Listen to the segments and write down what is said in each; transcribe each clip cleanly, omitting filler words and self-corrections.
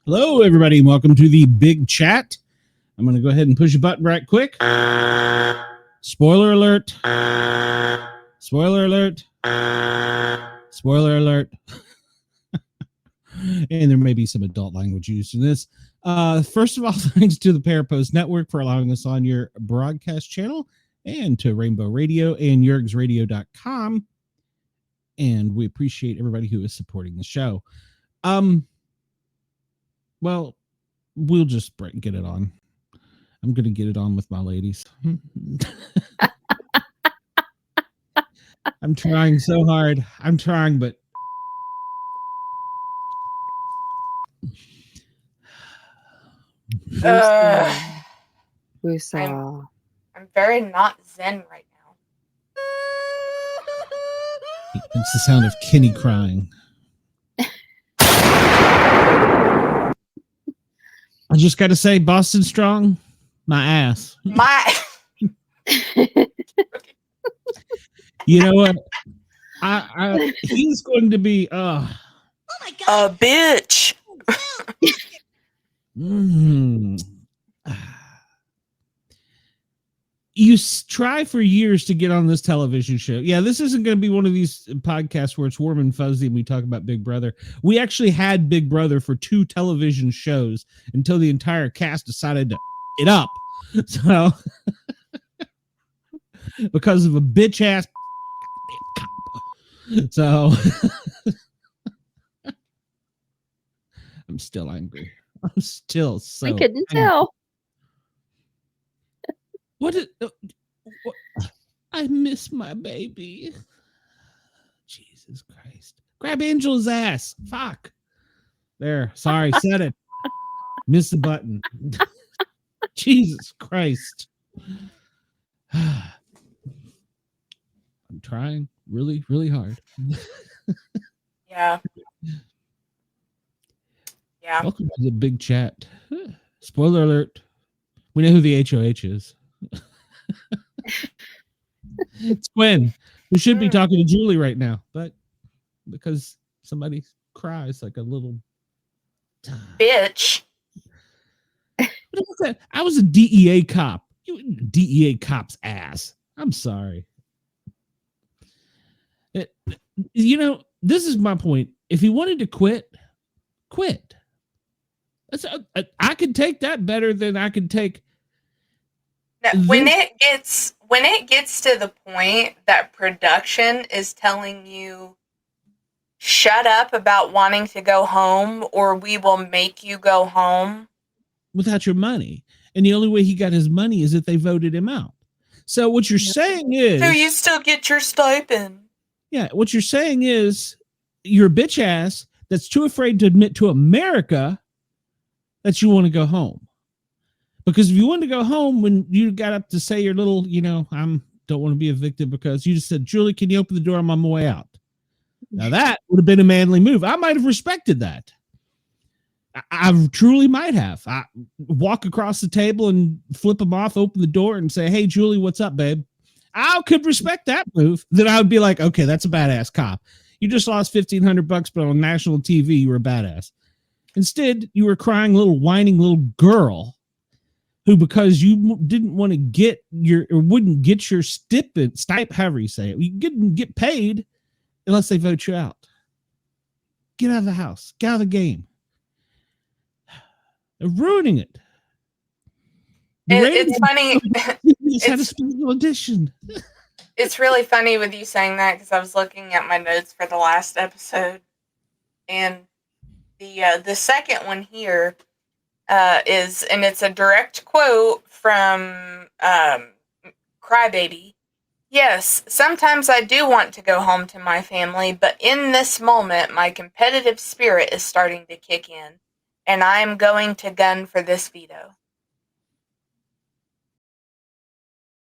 Hello, everybody, and welcome to the big chat. I'm going to go ahead and push a button right quick. Spoiler alert. Spoiler alert. Spoiler alert. And there may be some adult language used in this. First of all, thanks to the Parapost Network for allowing us on your broadcast channel, and to Rainbow Radio and YurgsRadio.com. And we appreciate everybody who is supporting the show. Well, we'll just get it on. I'm going to get it on with my ladies. I'm trying so hard. I'm trying, but I'm very not zen right now. It's the sound of Kenny crying. I just got to say, Boston Strong, my ass. You know what? He's going to be, oh my God, a bitch. You try for years to get on this television show. Yeah, this isn't going to be one of these podcasts where it's warm and fuzzy and we talk about Big Brother. We actually had Big Brother for 2 television shows until the entire cast decided to it up. So, because of a bitch ass. So, I'm still angry. I'm still so. I couldn't angry. tell. What? I miss my baby. Jesus Christ. Grab Angela's ass. Fuck. There. Sorry, said it. Missed the button. Jesus Christ. I'm trying really, really hard. Yeah. Yeah. Welcome to the big chat. Spoiler alert. We know who the HOH is. It's Quinn, who should be talking to Julie right now, but because somebody cries like a little bitch. I was a DEA cop. DEA cop's ass. I'm sorry. You know, this is my point. If he wanted to quit. I could take that better than I could take. When it gets to the point that production is telling you, shut up about wanting to go home, or we will make you go home without your money, and the only way he got his money is if they voted him out. So what you're saying is, so you still get your stipend. Yeah, what you're saying is you're a bitch ass that's too afraid to admit to America that you want to go home. Because if you wanted to go home when you got up to say your little, don't want to be evicted, because you just said, Julie, can you open the door? I'm on my way out. Now that would have been a manly move. I might have respected that. I truly might have. I walk across the table and flip them off, open the door and say, hey, Julie, what's up, babe? I could respect that move. Then I would be like, okay, that's a badass cop. You just lost $1,500, but on national TV, you were a badass. Instead, you were crying little whining little girl who, because you didn't want to get wouldn't get your stipend, however you say it, you didn't get paid unless they vote you out. Get out of the house. Get out of the game. They're ruining it. It's funny. It's had a special edition. It's really funny with you saying that, because I was looking at my notes for the last episode, and the second one here is, and it's a direct quote from Crybaby. Yes, sometimes I do want to go home to my family, but in this moment, my competitive spirit is starting to kick in. and I'm going to gun for this veto.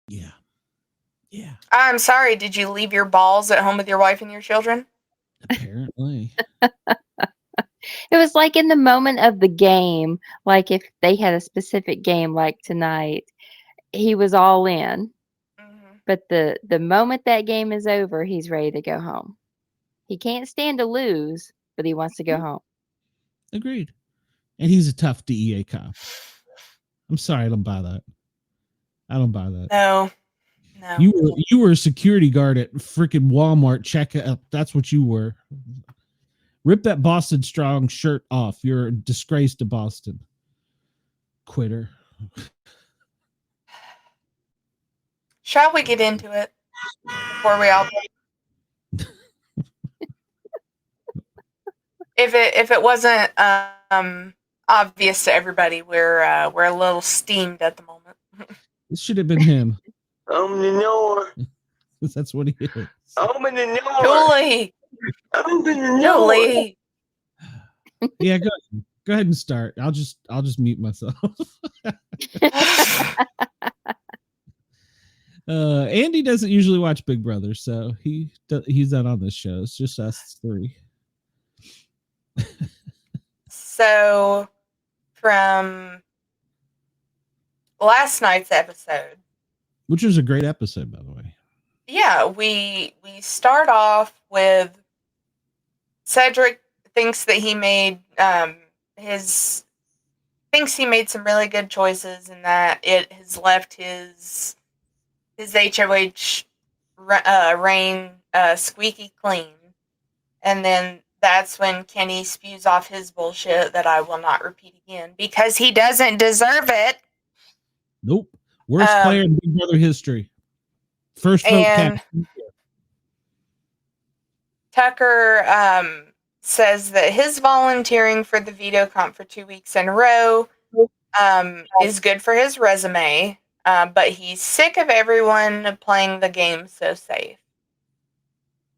Yeah. Yeah. I'm sorry, did you leave your balls at home with your wife and your children? Apparently. It was like in the moment of the game, like if they had a specific game like tonight, he was all in. Mm-hmm. But the moment that game is over, he's ready to go home. He can't stand to lose, but he wants to go home. Agreed. And he's a tough DEA cop. I'm sorry, I don't buy that. I don't buy that. No. You were a security guard at freaking Walmart checkout. That's what you were. Rip that Boston Strong shirt off. You're a disgrace to Boston. Quitter. Shall we get into it before we all? If it wasn't obvious to everybody, we're a little steamed at the moment. This should have been him. Open the door. That's what he is. Open the door. Julie, Open the door. Julie. Yeah, go ahead and start. I'll just mute myself. Andy doesn't usually watch Big Brother, so he's not on this show. It's just us three. So, from last night's episode, Which was a great episode, by the way. yeah, we start off with Cedric thinks that he made thinks he made some really good choices, and that it has left his HOH reign squeaky clean. And then that's when Kenny spews off his bullshit that I will not repeat again because he doesn't deserve it. Nope. Worst player in Big Brother history. First vote captain. Tucker says that his volunteering for the veto comp for 2 weeks in a row is good for his resume, but he's sick of everyone playing the game so safe.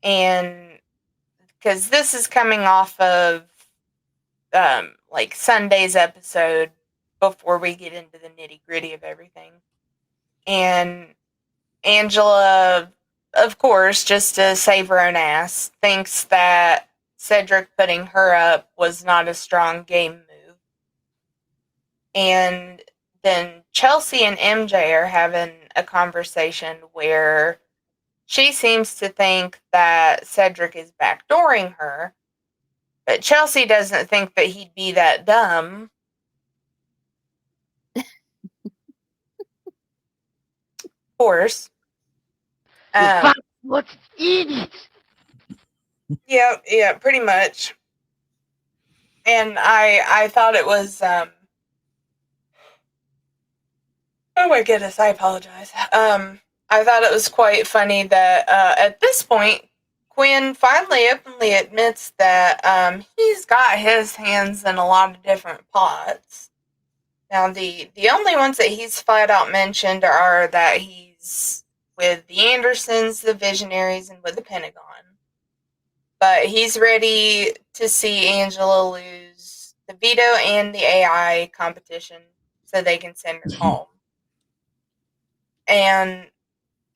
And because this is coming off of like Sunday's episode before we get into the nitty-gritty of everything. And Angela, of course, just to save her own ass, thinks that Cedric putting her up was not a strong game move. And then Chelsea and MJ are having a conversation where she seems to think that Cedric is backdooring her, but Chelsea doesn't think that he'd be that dumb. Of course. Let's eat it. Yeah, pretty much. And I thought it was oh my goodness, I apologize. I thought it was quite funny that at this point Quinn finally openly admits that he's got his hands in a lot of different pots. Now the only ones that he's flat out mentioned are that he's with the Andersons, the Visionaries, and with the Pentagon. But he's ready to see Angela lose the veto and the AI competition so they can send her home. And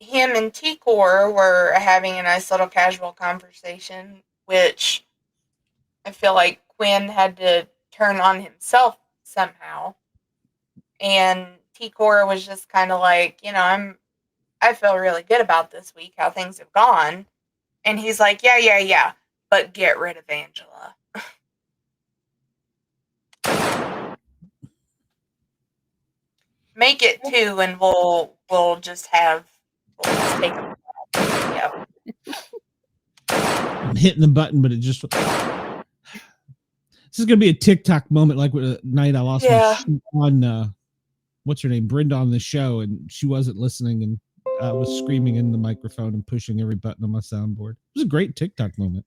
him and T-Core were having a nice little casual conversation, which I feel like Quinn had to turn on himself somehow. And T-Core was just kind of like, I feel really good about this week, how things have gone. And he's like, yeah, but get rid of Angela. Make it 2 and we'll just take them. Yep. I'm hitting the button, but it just. This is gonna be a TikTok moment, like the night I lost my shit on what's her name, Brenda, on the show, and she wasn't listening, and I was screaming in the microphone and pushing every button on my soundboard. It was a great TikTok moment.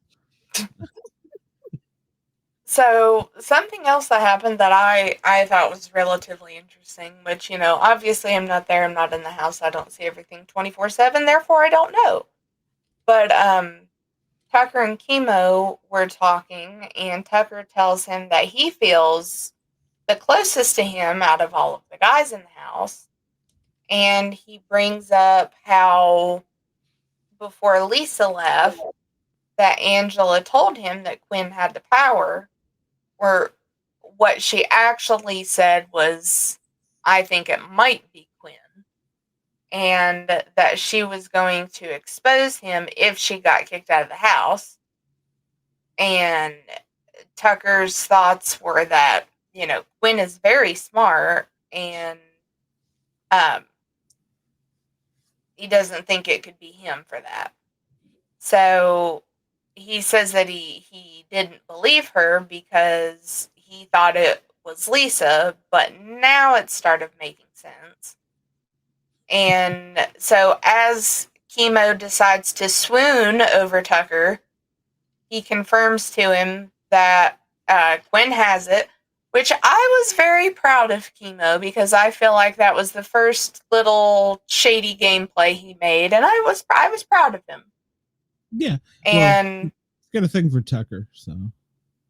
So something else that happened that I thought was relatively interesting, which, obviously I'm not there, I'm not in the house, I don't see everything 24/7, therefore I don't know. But Tucker and Chemo were talking, and Tucker tells him that he feels the closest to him out of all of the guys in the house. And he brings up how before Lisa left, that Angela told him that Quinn had the power, or what she actually said was, I think it might be Quinn, and that she was going to expose him if she got kicked out of the house. And Tucker's thoughts were that, Quinn is very smart, and he doesn't think it could be him for that. So he says that he didn't believe her because he thought it was Lisa, but now it started making sense. And so as Chemo decides to swoon over Tucker, he confirms to him that Quinn has it, which I was very proud of Chemo, because I feel like that was the first little shady gameplay he made, and I was proud of him. Yeah. And got a thing for Tucker, so.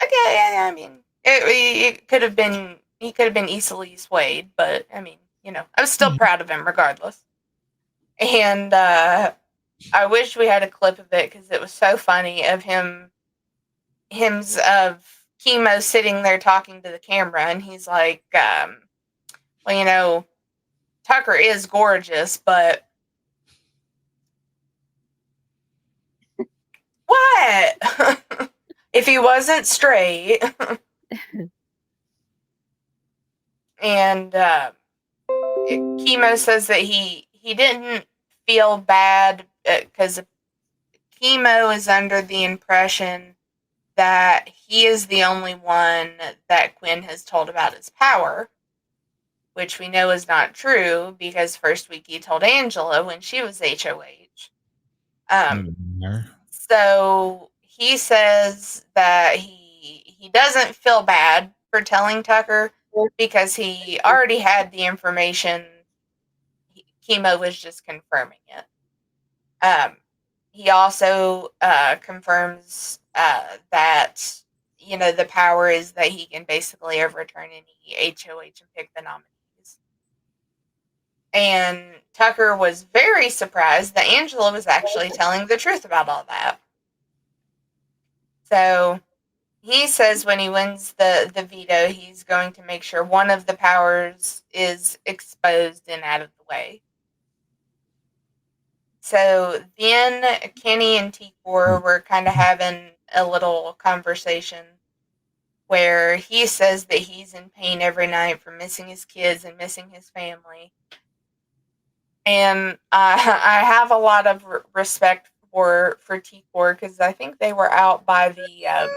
Okay, I mean, it could have been, he could have been easily swayed, but I mean, I was still proud of him regardless. And I wish we had a clip of it, because it was so funny of of Chemo sitting there talking to the camera, and he's like, well, Tucker is gorgeous, but what? If he wasn't straight. And Chemo says that he didn't feel bad because Chemo is under the impression that he is the only one that Quinn has told about his power, which we know is not true, because first week he told Angela when she was HOH. So he says that he doesn't feel bad for telling Tucker, because he already had the information. Chemo was just confirming it. He also confirms that, the power is that he can basically overturn any HOH and pick the nominees. And Tucker was very surprised that Angela was actually telling the truth about all that. So he says when he wins the veto, he's going to make sure one of the powers is exposed and out of the way. So then Kenny and T4 were kind of having a little conversation where he says that he's in pain every night for missing his kids and missing his family. And I have a lot of respect for T4, because I think they were out by the...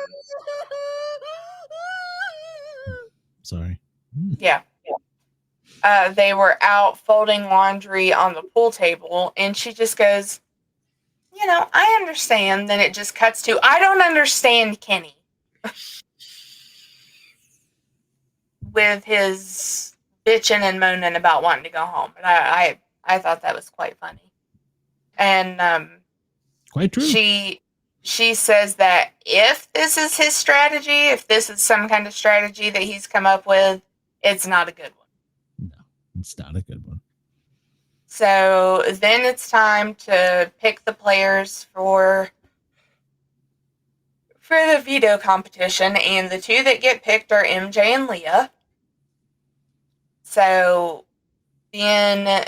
Sorry. Yeah. They were out folding laundry on the pool table, and she just goes, I understand. Then it just cuts to, I don't understand Kenny. With his bitching and moaning about wanting to go home. And I thought that was quite funny. And quite true. She says that if this is his strategy, if this is some kind of strategy that he's come up with, it's not a good one. No, it's not a good one. So then it's time to pick the players for the veto competition, and the two that get picked are MJ and Leah. So then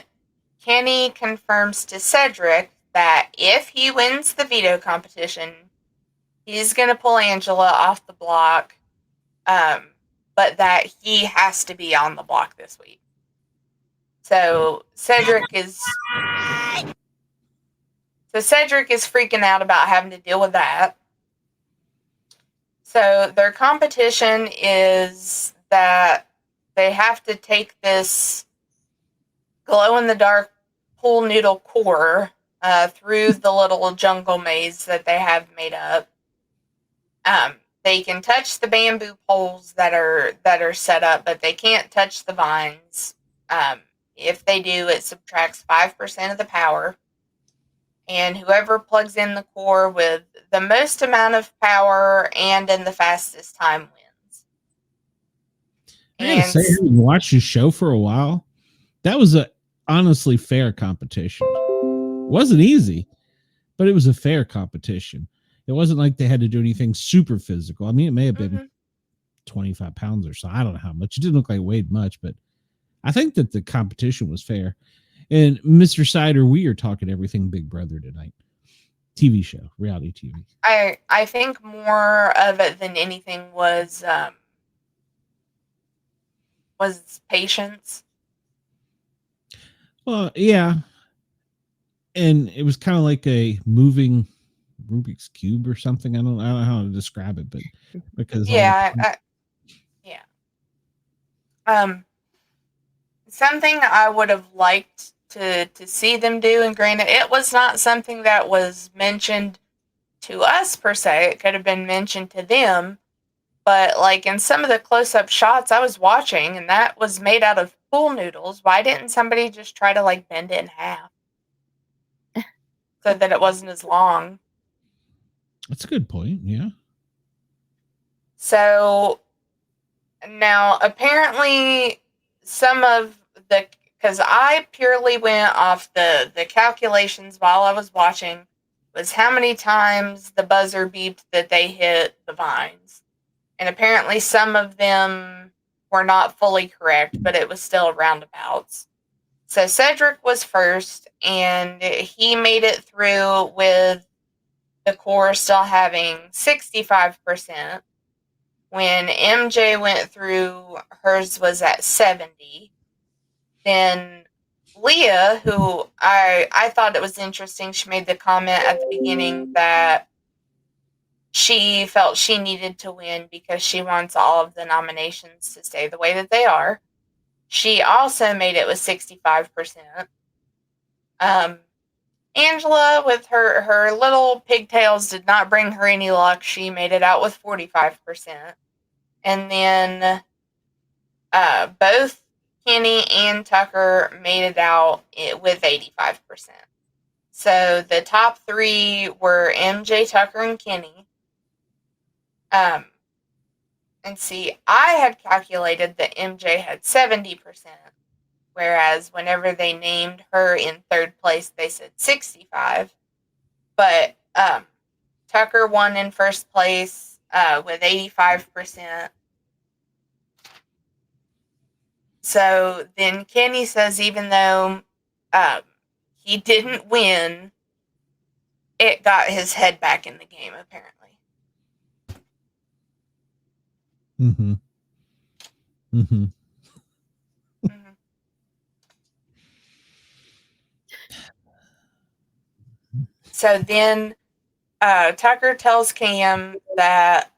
Kenny confirms to Cedric that if he wins the veto competition, he's going to pull Angela off the block, but that he has to be on the block this week. So Cedric is freaking out about having to deal with that. So their competition is that they have to take this glow-in-the-dark pool noodle core through the little jungle maze that they have made up. They can touch the bamboo poles that are set up, but they can't touch the vines. If they do, it subtracts 5% of the power. And whoever plugs in the core with the most amount of power and in the fastest time wins. I gotta say, having watched the show for a while, that was a honestly fair competition. It wasn't easy, but it was a fair competition. It wasn't like they had to do anything super physical. I mean, it may have been 25 pounds or so. I don't know how much. It didn't look like it weighed much, but I think that the competition was fair. And Mr. Sider, we are talking everything Big Brother tonight. TV show, reality TV. I think more of it than anything was patience. Well, yeah. And it was kind of like a moving Rubik's Cube or something. I don't know how to describe it, but because something I would have liked to see them do, and granted, it was not something that was mentioned to us per se. It could have been mentioned to them, but like in some of the close-up shots I was watching, and that was made out of pool noodles. Why didn't somebody just try to like bend it in half so that it wasn't as long? That's a good point. Yeah. So now apparently some of the, because I purely went off the calculations while I was watching, was how many times the buzzer beeped that they hit the vines. And apparently some of them were not fully correct, but it was still roundabouts. So Cedric was first, and he made it through with the core still having 65%. When MJ went through, hers was at 70. Then Leah, who I thought it was interesting, she made the comment at the beginning that she felt she needed to win because she wants all of the nominations to stay the way that they are. She also made it with 65%. Angela, with her little pigtails, did not bring her any luck. She made it out with 45%. And then both Kenny and Tucker made it out with 85%. So the top three were MJ, Tucker, and Kenny. And see, I had calculated that MJ had 70%, whereas whenever they named her in third place, they said 65%. But Tucker won in first place with 85%. So then Kenny says even though he didn't win, it got his head back in the game, apparently. Mm-hmm. Mm-hmm. Mm-hmm. So then Tucker tells Cam that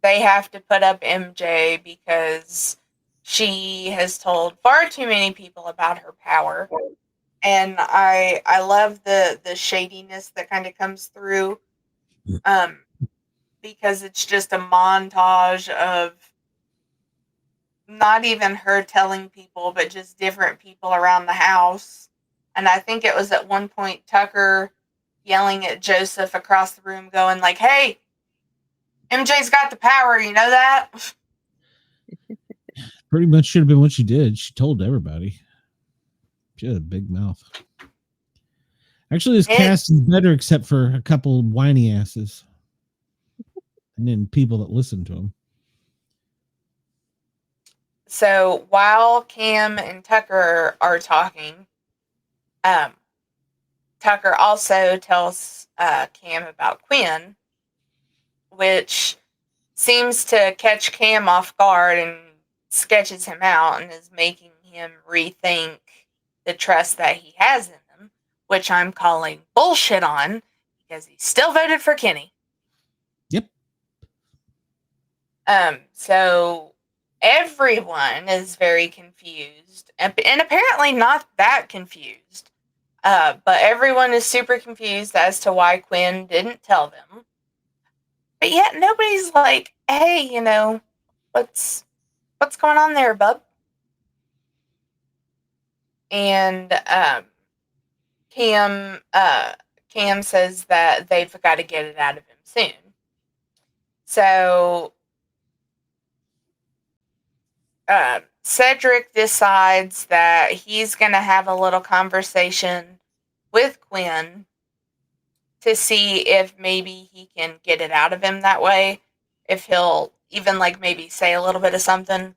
they have to put up MJ because she has told far too many people about her power. And I love the shadiness that kind of comes through, because it's just a montage of not even her telling people, but just different people around the house. And I think it was at one point Tucker yelling at Joseph across the room, going like, "Hey, MJ's got the power, you know that?" Pretty much should have been what she did. She told everybody. She had a big mouth. Actually, this cast is better except for a couple whiny asses. And then people that listen to them. So while Cam and Tucker are talking, Tucker also tells Cam about Quinn, which seems to catch Cam off guard and sketches him out and is making him rethink the trust that he has in him, which I'm calling bullshit on because he still voted for Kenny. Yep. So everyone is very confused and apparently not that confused. But everyone is super confused as to why Quinn didn't tell them. But yet nobody's like, "Hey, you know, what's going on there, bub?" And Cam Cam says that they've got to get it out of him soon. So Cedric decides that he's going to have a little conversation with Quinn to see if maybe he can get it out of him that way. If he'll even like maybe say a little bit of something.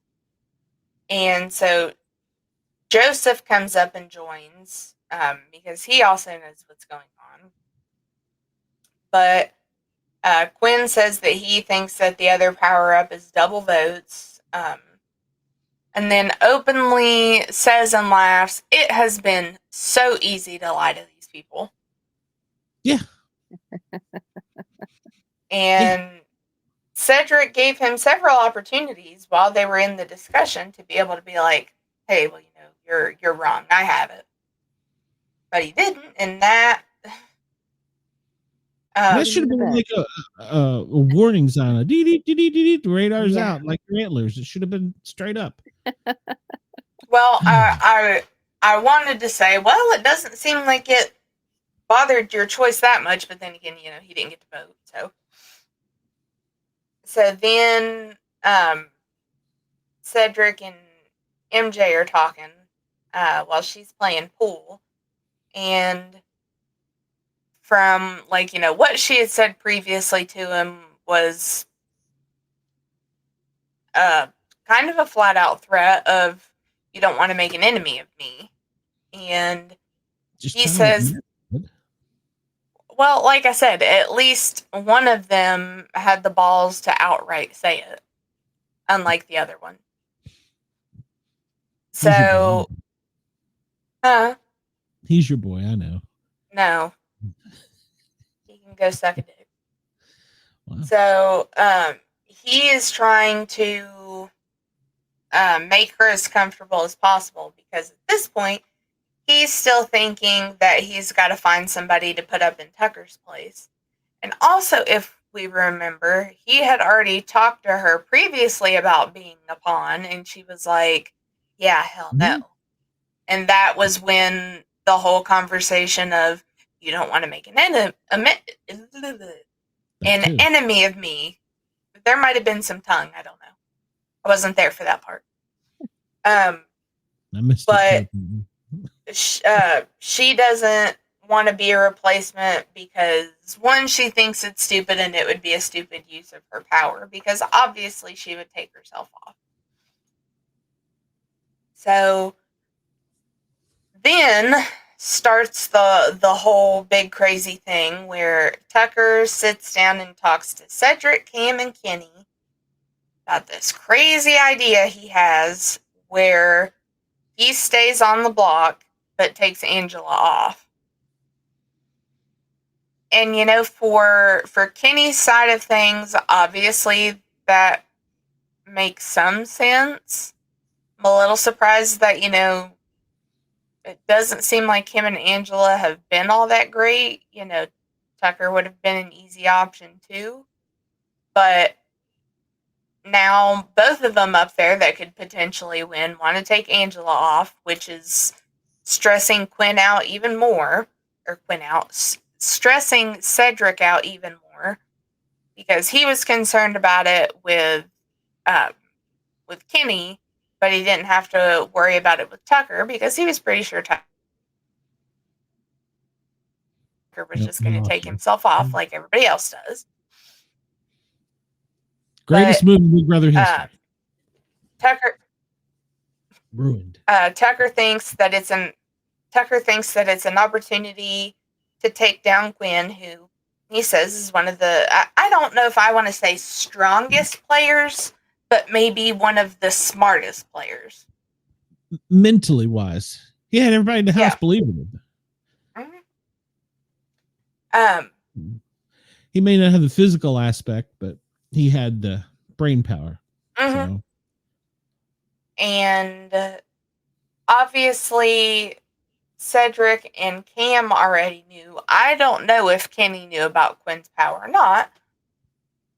And so Joseph comes up and joins because he also knows what's going on. But Quinn says that he thinks that the other power-up is double votes. And then openly says and laughs, it has been so easy to lie to these people. Yeah. And Cedric gave him several opportunities while they were in the discussion to be able to be like, hey, well, you're wrong. I have it. But he didn't, and that... that should have been like a warning sign. A dee dee dee dee. The radar's out, like your antlers. It should have been straight up. Well, I wanted to say, well, it doesn't seem like it bothered your choice that much, but then again, he didn't get to vote. So then Cedric and MJ are talking while she's playing pool, and from what she had said previously to him was kind of a flat out threat of, you don't want to make an enemy of me. And he says, well, like I said, at least one of them had the balls to outright say it, unlike the other one. So, he's your boy, I know. No. He can go suck a dick. Wow. So, he is trying to make her as comfortable as possible, because at this point, he's still thinking that he's got to find somebody to put up in Tucker's place. And also, if we remember, he had already talked to her previously about being a pawn, and she was like, yeah, hell no. Mm-hmm. And that was when the whole conversation of, you don't want to make an enemy of me. There might have been some tongue. I don't know. I wasn't there for that part. I missed but she doesn't want to be a replacement because, one, she thinks it's stupid and it would be a stupid use of her power, because obviously she would take herself off. So then starts the whole big crazy thing where Tucker sits down and talks to Cedric, Cam, and Kenny about this crazy idea he has where he stays on the block but takes Angela off. And for Kenny's side of things, obviously that makes some sense. I'm a little surprised that, it doesn't seem like him and Angela have been all that great. Tucker would have been an easy option too. But now both of them up there that could potentially win want to take Angela off, which is stressing Quinn out even more. Or stressing Cedric out even more. Because he was concerned about it with Kenny, but he didn't have to worry about it with Tucker because he was pretty sure Tucker was just going to take himself off like everybody else does. Greatest movie in Big Brother history. Tucker ruined. Tucker thinks that it's an opportunity to take down Quinn, who he says is one of the, I don't know if I want to say strongest players, but maybe one of the smartest players. Mentally wise. He had everybody in the house believing him. Mm-hmm. He may not have the physical aspect, but he had the brain power. Mm-hmm. So. And obviously Cedric and Cam already knew. I don't know if Kenny knew about Quinn's power or not,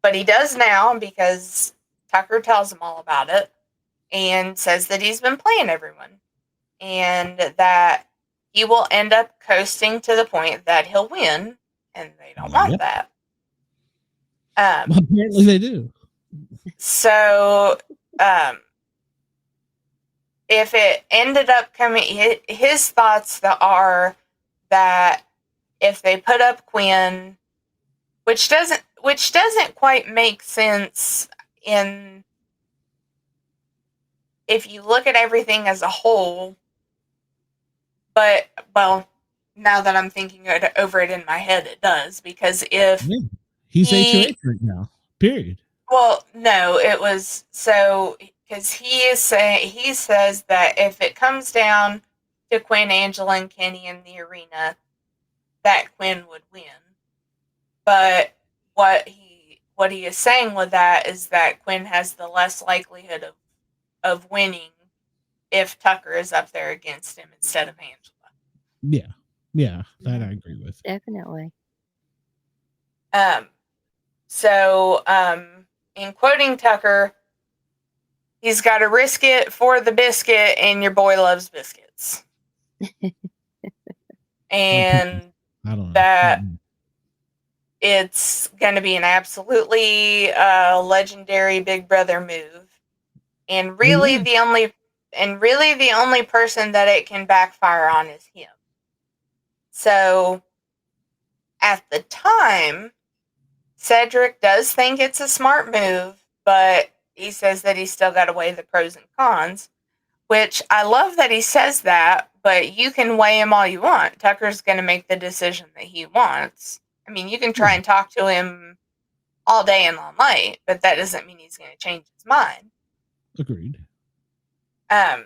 but he does now because Tucker tells him all about it and says that he's been playing everyone and that he will end up coasting to the point that he'll win, and they don't want Yep. that. Well, apparently they do. So, if it ended up coming, his thoughts are that if they put up Quinn, which doesn't quite make sense in if you look at everything as a whole. But well, now that I'm thinking over it in my head, it does, because if He's HOH right now. Period. well, no, it was so because he says that if it comes down to Quinn, Angela, and Kenny in the arena, that Quinn would win. But what he is saying with that is that Quinn has the less likelihood of winning if Tucker is up there against him instead of Angela. Yeah, that I agree with. Definitely. So, in quoting Tucker, he's got to risk it for the biscuit, and your boy loves biscuits. And I don't know. that it's going to be an absolutely legendary Big Brother move, and really the only person that it can backfire on is him. So, at the time, Cedric does think it's a smart move, but he says that he's still got to weigh the pros and cons, which I love that he says that, but you can weigh him all you want. Tucker's going to make the decision that he wants. I mean, you can try and talk to him all day and all night, but that doesn't mean he's going to change his mind. Agreed.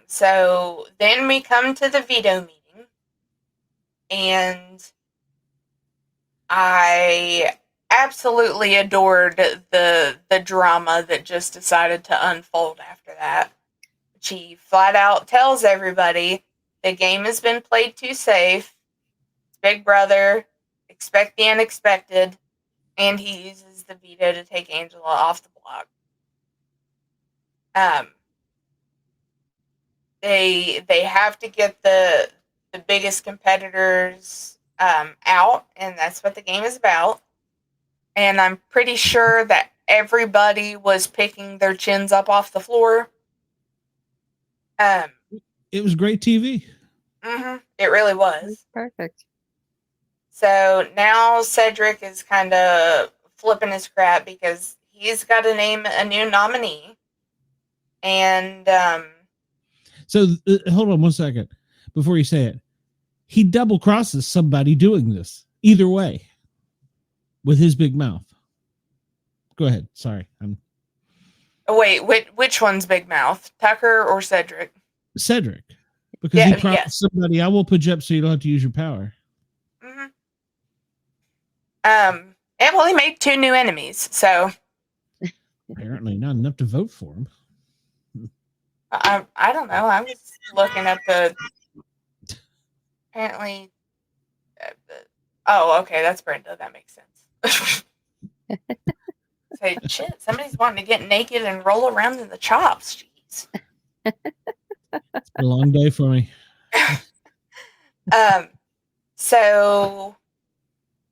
So then we come to the veto meeting, and I absolutely adored the drama that just decided to unfold after that. She flat out tells everybody the game has been played too safe. It's Big Brother. Expect the unexpected. And he uses the veto to take Angela off the block. They have to get the biggest competitors out, and that's what the game is about. And I'm pretty sure that everybody was picking their chins up off the floor. It was great TV. Mm-hmm, it really was. Perfect. So now Cedric is kind of flipping his crap because he's got to name a new nominee. And so hold on one second before you say it. He double crosses somebody doing this either way with his big mouth. Go ahead. Sorry. wait, which one's Big Mouth? Tucker or Cedric? Cedric. Because he promised somebody, I will put you up so you don't have to use your power. Mm-hmm. And well, he made 2 new enemies, so apparently not enough to vote for him. I don't know. I was looking at the apparently. Oh, okay, that's Brenda. That makes sense. Say, shit, somebody's wanting to get naked and roll around in the chops. Jeez. It's been a long day for me. So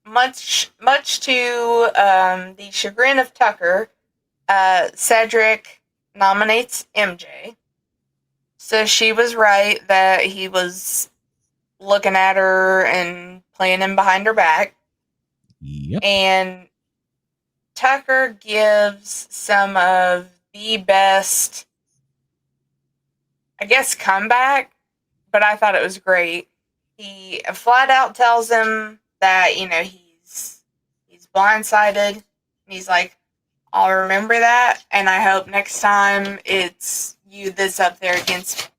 much to the chagrin of Tucker, Cedric nominates MJ. So she was right that he was looking at her and playing him behind her back. Yep. And Tucker gives some of the best, I guess, comeback, but I thought it was great. He flat out tells him that, you know, he's blindsided. And he's like, I'll remember that, and I hope next time it's you that's up there against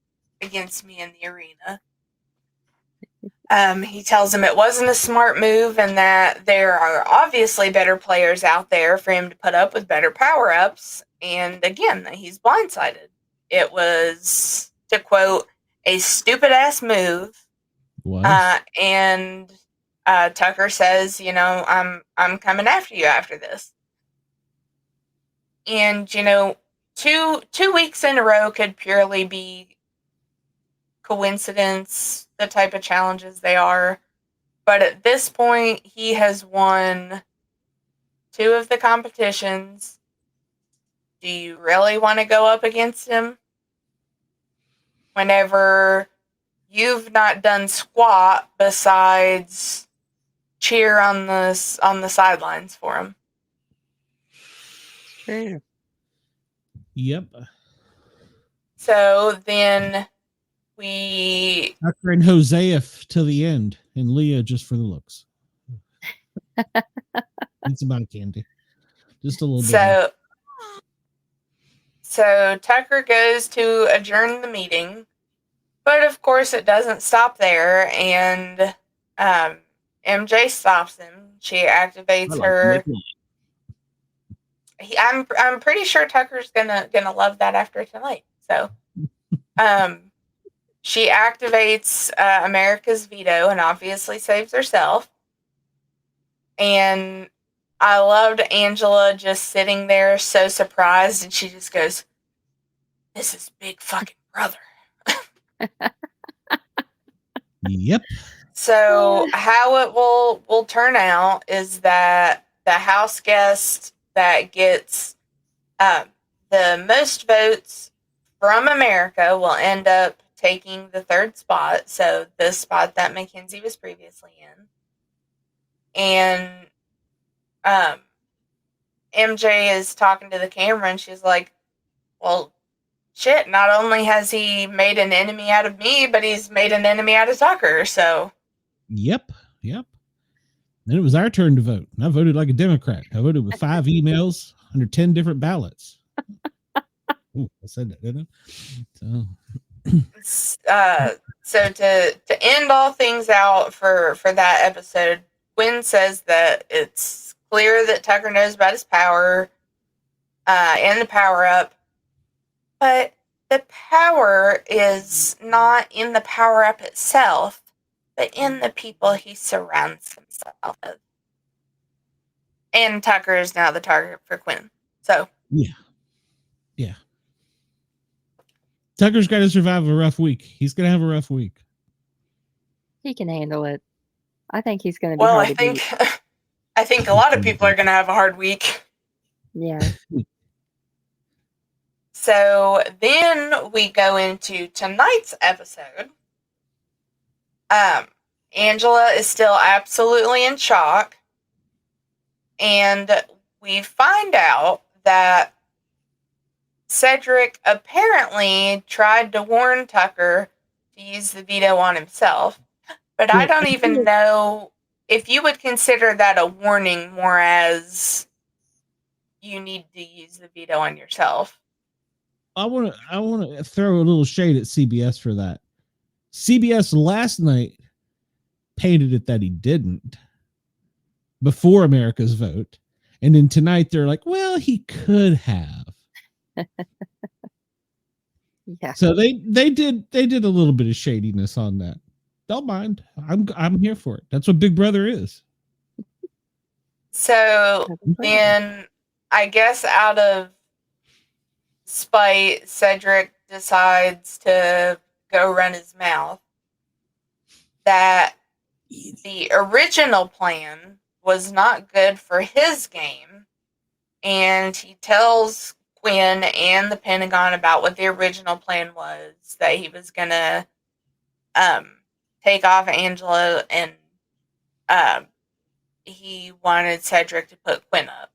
me in the arena. He tells him it wasn't a smart move and that there are obviously better players out there for him to put up with better power-ups, and again, that he's blindsided. It was, to quote, a stupid-ass move. And Tucker says, you know, I'm coming after you after this. And, you know, two weeks in a row could purely be coincidence, the type of challenges they are. But at this point, he has won 2 of the competitions. Do you really want to go up against him? Whenever you've not done squat besides cheer on the sidelines for him. True. Yep. So then we Tucker and Hosea till the end, and Leah just for the looks. It's about candy. Just a little bit. So Tucker goes to adjourn the meeting, but of course it doesn't stop there, and MJ stops him. She activates her. I'm pretty sure Tucker's gonna love that after tonight. So, she activates America's veto and obviously saves herself. And I loved Angela just sitting there so surprised, and she just goes, "This is Big fucking brother." Yep. So how it will turn out is that the house guest that gets the most votes from America will end up taking the 3rd spot. So the spot that Makensy was previously in. And MJ is talking to the camera, and she's like, well, shit, not only has he made an enemy out of me, but he's made an enemy out of Tucker, so. Yep. Then it was our turn to vote. I voted like a Democrat. I voted with 5 emails under 10 different ballots. Ooh, I said that, didn't I? So to end all things out for that episode, Quinn says that it's clear that Tucker knows about his power and the power up, but the power is not in the power up itself, but in the people he surrounds himself with. And Tucker is now the target for Quinn. So Yeah. Tucker's got to survive a rough week. He's going to have a rough week. He can handle it. I think he's going to be well, hard to beat. I think a lot of people are going to have a hard week. Yeah. So then we go into tonight's episode. Angela is still absolutely in shock. And we find out that Cedric apparently tried to warn Tucker to use the veto on himself. But I don't even know if you would consider that a warning more as you need to use the veto on yourself. I want to throw a little shade at CBS for that. CBS last night painted it that he didn't before America's vote. And then tonight they're like, well, he could have. Yeah. So they did a little bit of shadiness on that. Don't mind. I'm here for it. That's what Big Brother is. So then I guess out of spite, Cedric decides to go run his mouth that the original plan was not good for his game, and he tells Quinn and the Pentagon about what the original plan was, that he was gonna take off Angela, and he wanted Cedric to put Quinn up.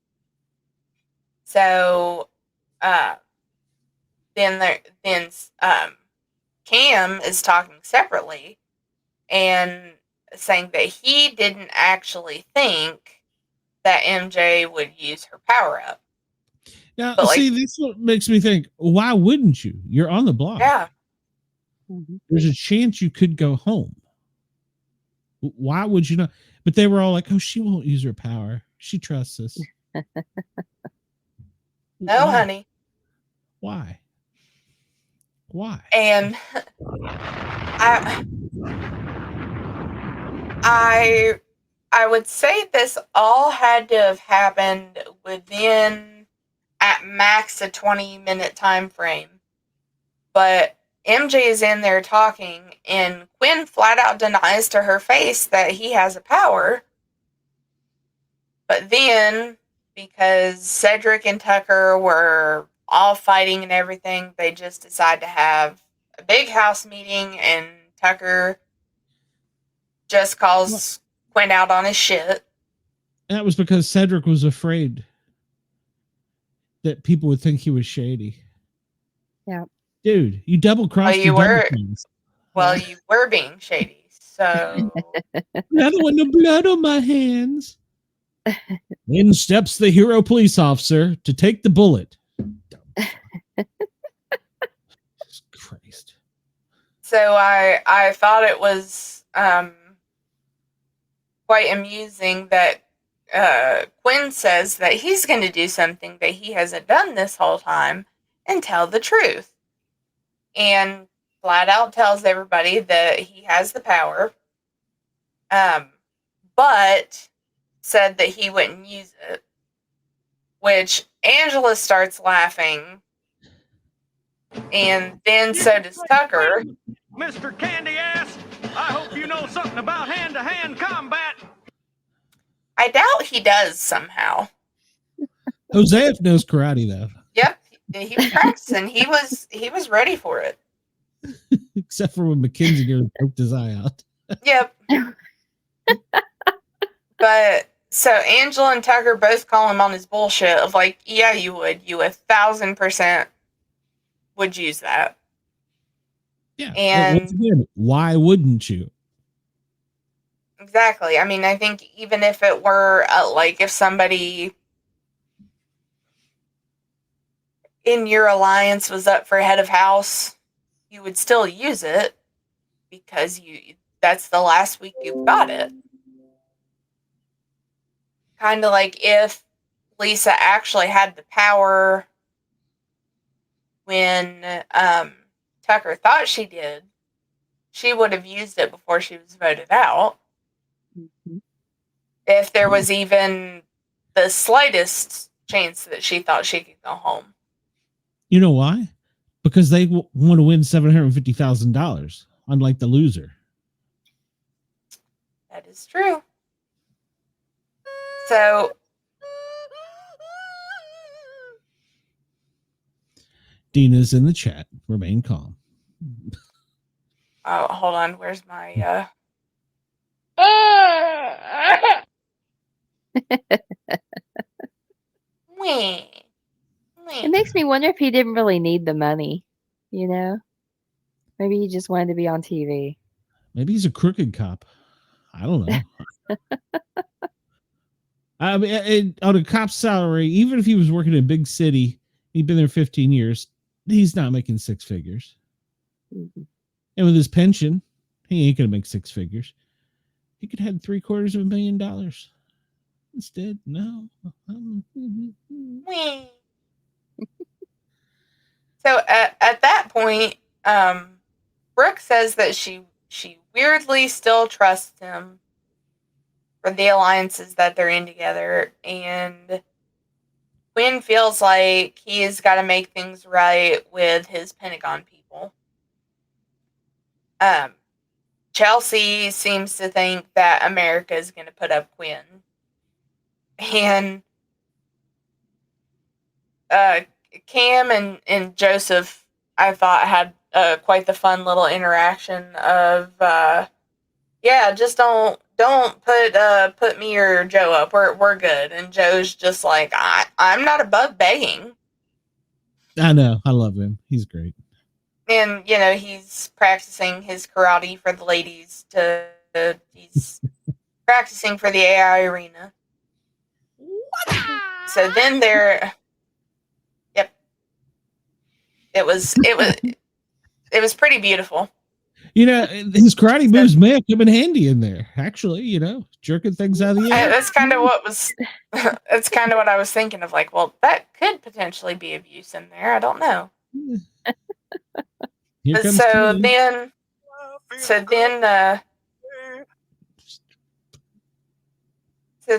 So then Cam is talking separately and saying that he didn't actually think that MJ would use her power up. Now, see, this what makes me think, why wouldn't you? You're on the block. Yeah. There's a chance you could go home. Why would you not? But they were all like, oh, she won't use her power. She trusts us. No, honey. Why? And I would say this all had to have happened within, at max, a 20-minute time frame. But MJ is in there talking, and Quinn flat out denies to her face that he has a power. But then, because Cedric and Tucker were all fighting and everything, they just decide to have a big house meeting, and Tucker just calls Quinn out on his shit. That was because Cedric was afraid that people would think he was shady. Yeah. Dude, you double-crossed Well, your you were- double cross. Well, you were being shady, so... I don't want no blood on my hands. In steps the hero police officer to take the bullet. Christ. So I thought it was quite amusing that Quinn says that he's going to do something that he hasn't done this whole time and tell the truth. And flat out tells everybody that he has the power, but said that he wouldn't use it, which Angela starts laughing, and then so does Tucker. Mr. Candy Ass, I hope you know something about hand-to-hand combat. I doubt he does somehow. Hosea knows karate though. Yep, he was practicing. He was ready for it. Except for when Makensy nearly poked his eye out. Yep. But so Angela and Tucker both call him on his bullshit of like, yeah, you would. You 1,000% would use that. Yeah. And once again, why wouldn't you? exactly. I mean, I think even if it were like if somebody in your alliance was up for head of house, you would still use it because that's the last week you've got it. Kind of like if Lisa actually had the power when Tucker thought she did, she would have used it before she was voted out. Mm-hmm. If there was even the slightest chance that she thought she could go home. You know why? Because they want to win $750,000, unlike the loser. That is true. So, Dina's in the chat. Remain calm. oh, hold on. Where's my, Wee. It makes me wonder if he didn't really need the money, you know? Maybe he just wanted to be on TV. Maybe he's a crooked cop. I don't know. I mean, on a cop's salary, even if he was working in a big city, he'd been there 15 years, he's not making six figures. Mhm. And with his pension, he ain't going to make six figures. He could have $750,000 instead. No. Wee. So at that point, Brooke says that she weirdly still trusts him for the alliances that they're in together, and Quinn feels like he has got to make things right with his Pentagon people. Chelsea seems to think that America is going to put up Quinn, and Cam and Joseph, I thought, had quite the fun little interaction of, yeah, just don't put me or Joe up. We're good. And Joe's just like, I'm not above begging. I know. I love him. He's great. And he's practicing his karate for the ladies. He's practicing for the AI arena. So then they're. Yep. It was pretty beautiful. His karate moves may have come in handy in there. Actually, jerking things out of the air. That's kind of what I was thinking of. Like, well, that could potentially be abuse in there. I don't know. Here comes So Ken.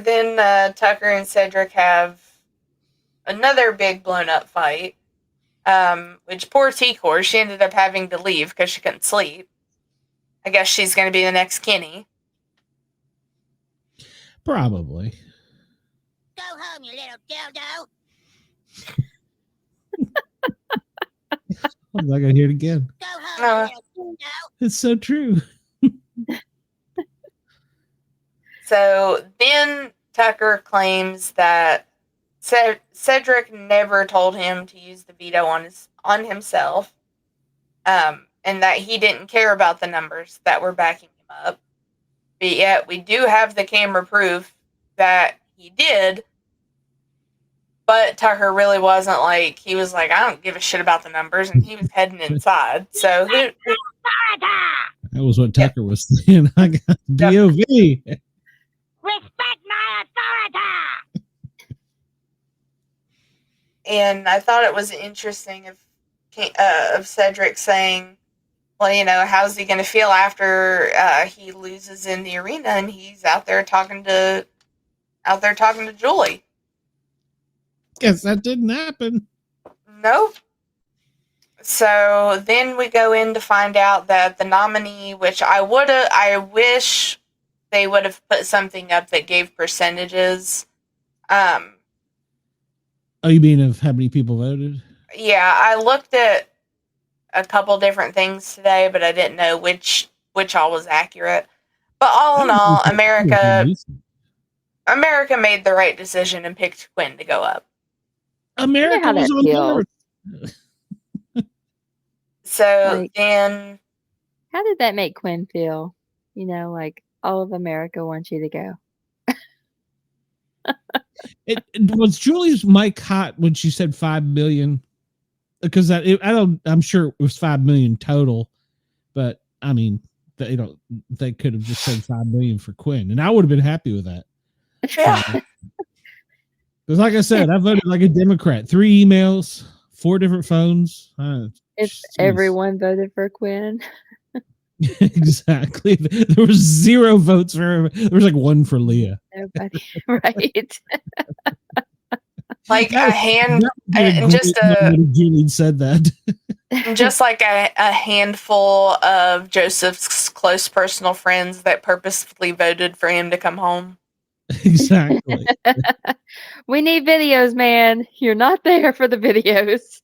then Tucker and Cedric have another big blown up fight. Which poor T-Core, she ended up having to leave because she couldn't sleep. I guess she's going to be the next Kenny. Probably. Go home, you little dildo. I'm not gonna hear it again. Go home, you little dildo. It's so true. So then Tucker claims that Cedric never told him to use the veto on himself, and that he didn't care about the numbers that were backing him up. But yet we do have the camera proof that he did. But Tucker really wasn't like, he was like, I don't give a shit about the numbers, and he was heading inside. So that was what Tucker was saying. I got DOV. Respect my authority. And I thought it was interesting of Cedric saying, well, how's he going to feel after he loses in the arena and he's out there talking to Julie? Guess that didn't happen. Nope. So then we go in to find out that the nominee, which I wish they would have put something up that gave percentages. Oh, you mean of how many people voted? Yeah, I looked at a couple different things today, but I didn't know which all was accurate. But all in all, America made the right decision and picked Quinn to go up. America how was that on feels. board. So then, How did that make Quinn feel? Like all of America wants you to go. It was Julie's mic hot when she said 5 million, because I'm sure it was 5 million total, but I mean they could have just said 5 million for Quinn, and I would have been happy with that. yeah. Because like I said, I voted like a Democrat. 3 emails, 4 different phones. If Jeez. everyone voted for Quinn. Exactly. There was 0 votes for her. There was like 1 for Leah. Nobody. Right. Like a hand, Julie said that. just like a handful of Joseph's close personal friends that purposefully voted for him to come home. Exactly. We need videos, man. You're not there for the videos.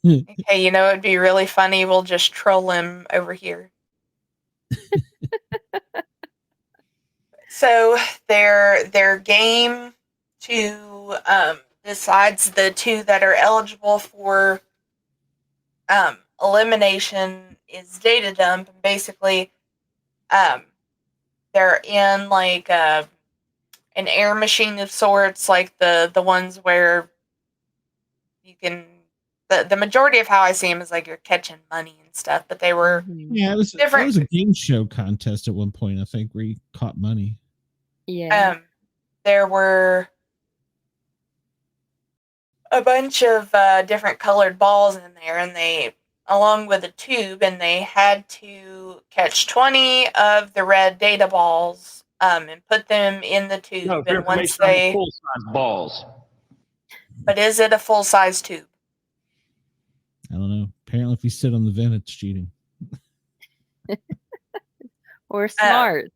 Hey, it'd be really funny. We'll just troll him over here. So their game to decides the 2 that are eligible for elimination is data dump. Basically, they're in like an air machine of sorts, like the ones where you can. The majority of how I see them is like you're catching money and stuff, but they were Yeah, it was different. It was a game show contest at one point, I think, where you caught money. Yeah. There were a bunch of different colored balls in there, and they, along with a tube, and they had to catch 20 of the red data balls and put them in the tube. No, and once they full-size balls. But is it a full size tube? I don't know. Apparently, if you sit on the vent, it's cheating. Or smart.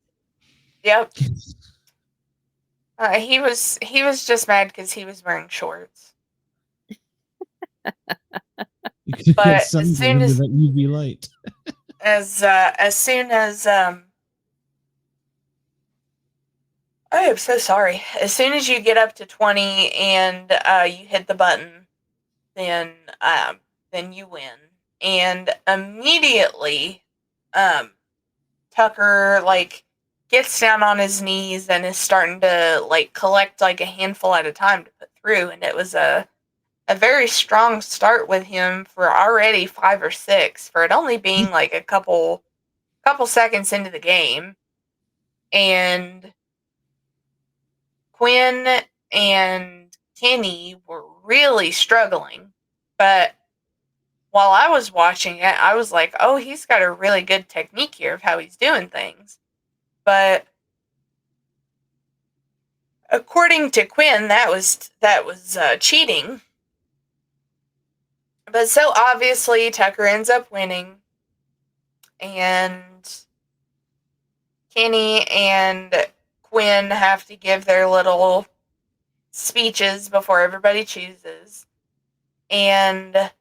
Yep. He was just mad because he was wearing shorts. You could But get as sunburned soon as- with that UV light. As soon as I am so sorry. As soon as you get up to 20 and you hit the button, then you win. And immediately, Tucker gets down on his knees and is starting to collect a handful at a time to put through. And it was a very strong start with him for already 5 or 6 for it only being a couple seconds into the game. And Quinn and Kenny were really struggling, but while I was watching it, I was like, oh, he's got a really good technique here of how he's doing things. But according to Quinn, that was cheating. But so obviously Tucker ends up winning, and Kenny and Quinn have to give their little speeches before everybody chooses. And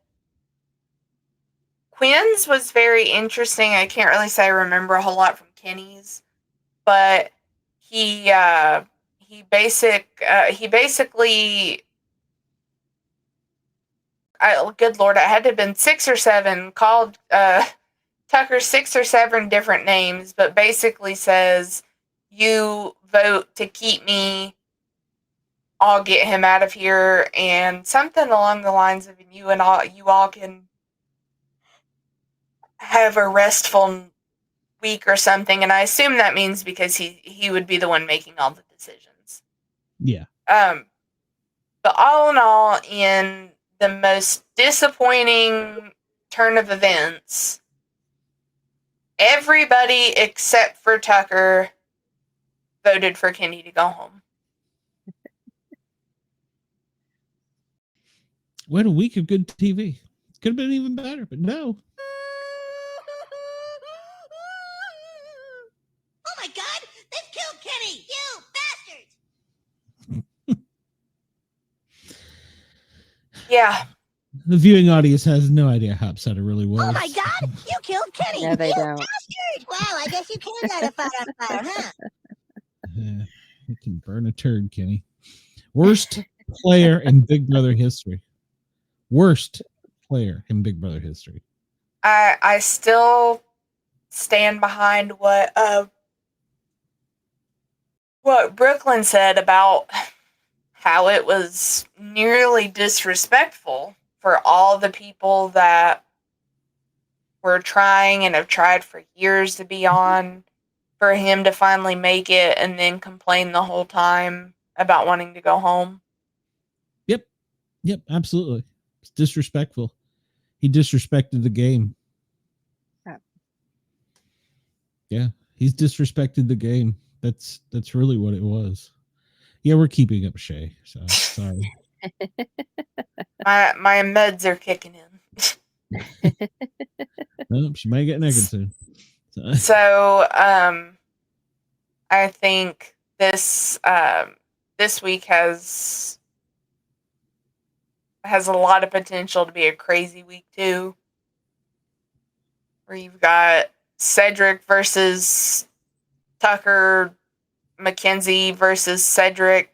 Quinn's was very interesting. I can't really say I remember a whole lot from Kenny's, but he basically, good Lord, it had to have been 6 or 7, called Tucker 6 or 7 different names, but basically says, you vote to keep me, I'll get him out of here, and something along the lines of, you all can have a restful week or something, and I assume that means because he would be the one making all the decisions. Yeah. But all in all, in the most disappointing turn of events, everybody except for Tucker voted for Kenny to go home. What a week of good TV. Could have been even better, but no. Oh my god! They've killed Kenny! You bastards! Yeah. The viewing audience has no idea how upset it really was. Oh my god! You killed Kenny! No, they you don't. bastard! Well, I guess you can light a fire on fire, huh? Yeah, you can burn a turd, Kenny. Worst player in Big Brother history. Worst player in Big Brother history. I still stand behind what Brooklyn said about how it was nearly disrespectful for all the people that were trying and have tried for years to be on, for him to finally make it and then complain the whole time about wanting to go home. Yep, absolutely. It's disrespectful. He disrespected the game. Yeah, he's disrespected the game. That's really what it was. Yeah, we're keeping up Shay, so sorry. My meds are kicking in. Well, she might get naked soon. So, I think this week has a lot of potential to be a crazy week too, where you've got Cedric versus Tucker, Makensy versus Cedric,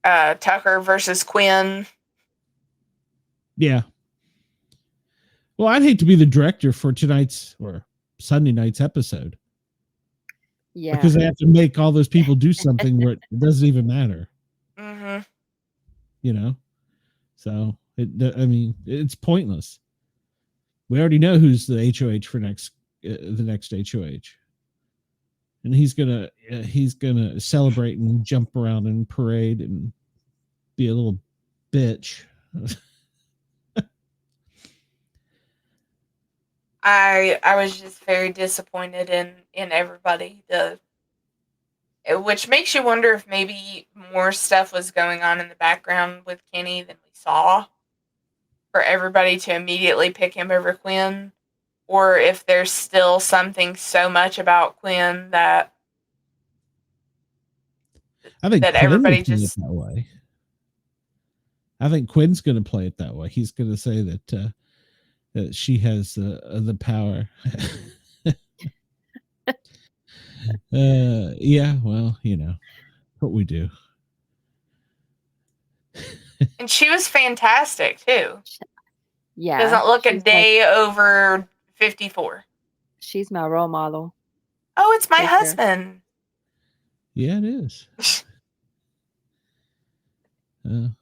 Tucker versus Quinn. Yeah. Well, I'd hate to be the director for tonight's or Sunday night's episode. Yeah. Because I have to make all those people do something where it doesn't even matter. Mm-hmm. You know? So, it's pointless. We already know who's the HOH for the next HOH. And he's gonna celebrate and jump around and parade and be a little bitch. I was just very disappointed in everybody. Which makes you wonder if maybe more stuff was going on in the background with Kenny than we saw, for everybody to immediately pick him over Quinn, or if there's still something so much about Quinn that I think that Quinn everybody will play just- it that way. I think Quinn's going to play it that way. He's going to say that she has the power. Yeah, well, what we do. and she was fantastic too. Yeah. Doesn't look a she's day over 54. She's my role model. Oh, it's my For sure. husband. Yeah, it is.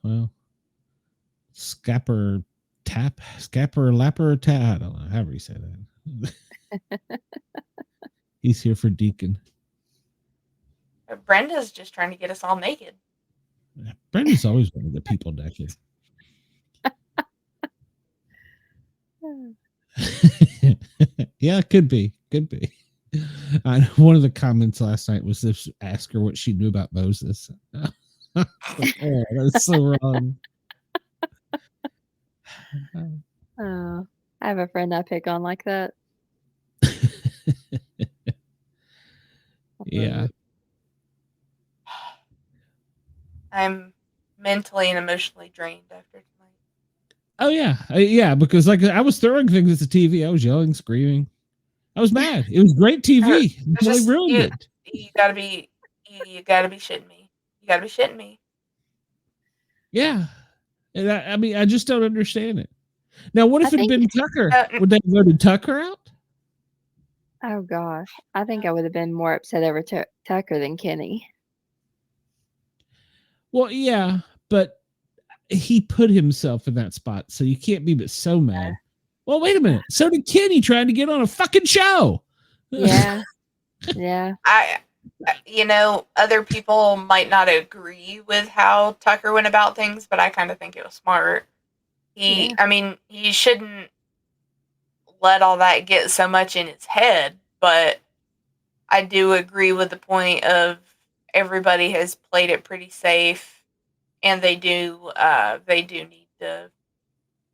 Well, Scapper Lapper Tap. I don't know, however you say that. He's here for Deacon. Brenda's just trying to get us all naked. Brenda's always wanted the people naked. Yeah, could be. One of the comments last night was this: ask her what she knew about Moses. Oh, that's so wrong. Oh, I have a friend I pick on like that. Yeah. I'm mentally and emotionally drained after tonight. Oh yeah, yeah. Because like I was throwing things at the TV. I was yelling, screaming. I was mad. It was great TV until they ruined it. You gotta be shitting me. You gotta be shitting me. Yeah, and I mean, I just don't understand it. Now, what if I it had been think- Tucker? Would they have voted Tucker out? Oh gosh, I think I would have been more upset over Tucker than Kenny. Well, yeah, but he put himself in that spot, so you can't be but so mad. Well, wait a minute. So did Kenny trying to get on a fucking show. Yeah, yeah. Other people might not agree with how Tucker went about things, but I kind of think it was smart. He shouldn't let all that get so much in his head, but I do agree with the point of everybody has played it pretty safe, and they do need to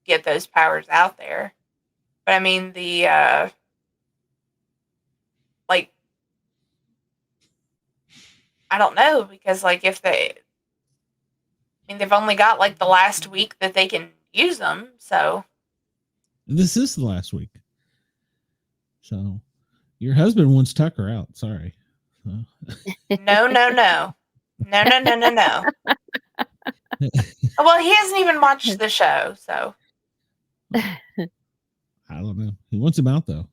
get those powers out there. But I mean, I don't know, because if they've only got the last week that they can use them, so. This is the last week. So your husband wants Tucker out. Sorry. No. Well, he hasn't even watched the show, so. I don't know. He wants him out though.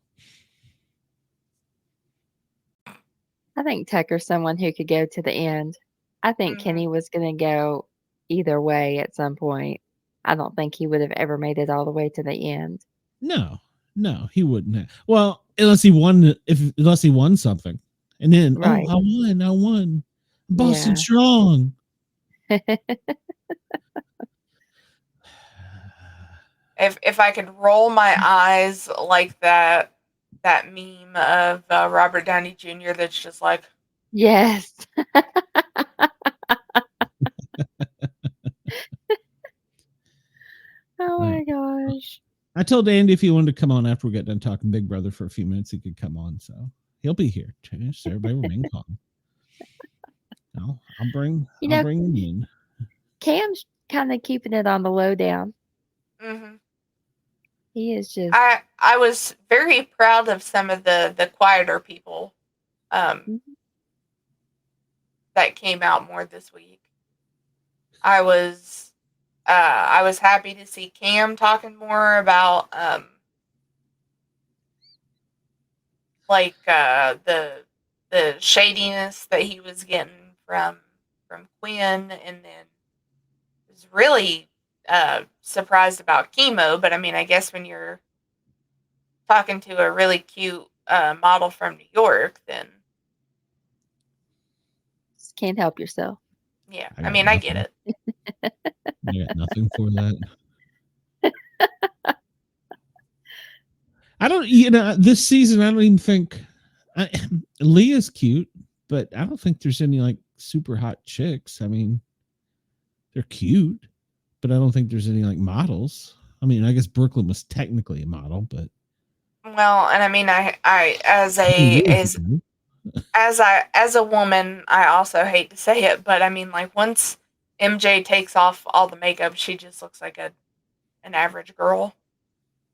I think Tucker's someone who could go to the end. I think Kenny was going to go either way at some point. I don't think he would have ever made it all the way to the end. No, he wouldn't have. Well, unless he won something. And then, Right. I won. Boston strong. If I could roll my eyes like that meme of Robert Downey Jr. that's just like, yes. Oh my gosh. I told Andy if he wanted to come on after we got done talking Big Brother for a few minutes, he could come on. So he'll be here. Just everybody remain calm. I'll bring him in. Cam's kind of keeping it on the low down. mm-hmm. He is just. I was very proud of some of the quieter people that came out more this week. I was happy to see Cam talking more about the shadiness that he was getting from Quinn, and then was really surprised about chemo. But I mean, I guess when you're talking to a really cute model from New York, then Just can't help yourself. yeah, I get it. I got nothing for that. I don't, this season, I don't even think Leah's cute, but I don't think there's any super hot chicks. I mean, they're cute, but I don't think there's any models. I mean, I guess Brooklyn was technically a model, but. Well, and I mean, I as a woman, I also hate to say it, but I mean, once MJ takes off all the makeup, she just looks like an average girl.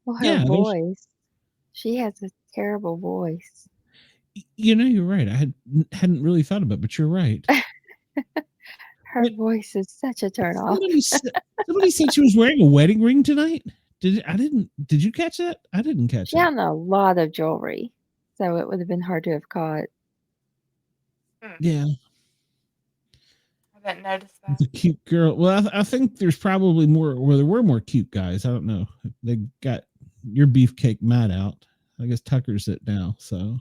Well, her voice. She has a terrible voice. You're right. I hadn't really thought about it, but you're right. Her voice is such a turn off. Somebody said she was wearing a wedding ring tonight. Did you catch that? I didn't catch she that. had a lot of jewelry, so it would have been hard to have caught. Yeah. I didn't notice that. The cute girl. Well, I think there's probably more. Well, there were more cute guys. I don't know. They got your beefcake Matt out. I guess Tucker's it now. So.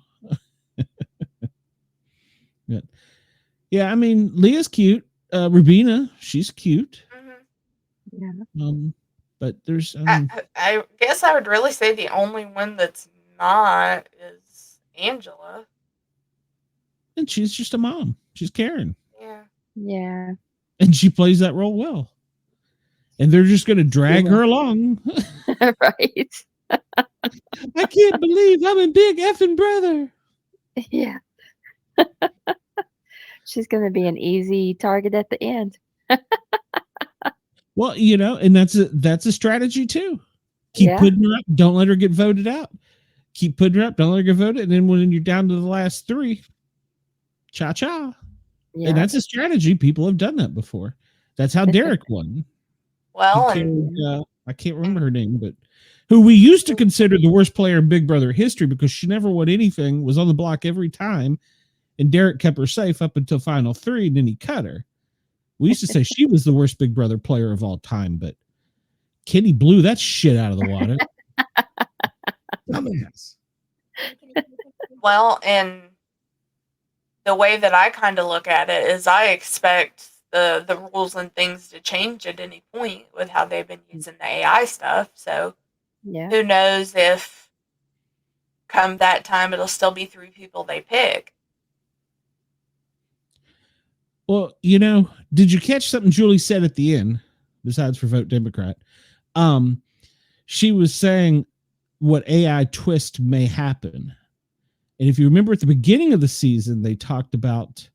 Yeah. I mean, Leah's cute. Rubina, she's cute. Mm-hmm. Yeah. But there's. I guess I would really say the only one that's not is Angela. And she's just a mom. She's Karen. Yeah. Yeah. And she plays that role well. and they're just going to drag her along. Right. I can't believe I'm a big effing brother. Yeah. She's going to be an easy target at the end. Well, you know, and that's a strategy too. Keep Yeah. putting her up. Don't let her get voted out. Keep putting her up. Don't let her get voted. And then when you're down to the last three, cha-cha. Yeah. And that's a strategy. People have done that before. That's how Derek won. Well, He and carried, I can't remember her name, but who we used to consider the worst player in Big Brother history because she never won anything, was on the block every time, and Derek kept her safe up until final three, and then he cut her. We used to say she was the worst Big Brother player of all time, but Kenny blew that shit out of the water. Dumbass. well, and the way that I kind of look at it is I expect the rules and things to change at any point with how they've been using the AI stuff. So Yeah. who knows if come that time it'll still be 3 people they pick. Well, you know, did you catch something Julie said at the end, besides for Vote Democrat? She was saying what AI twist may happen. And if you remember at the beginning of the season, they talked about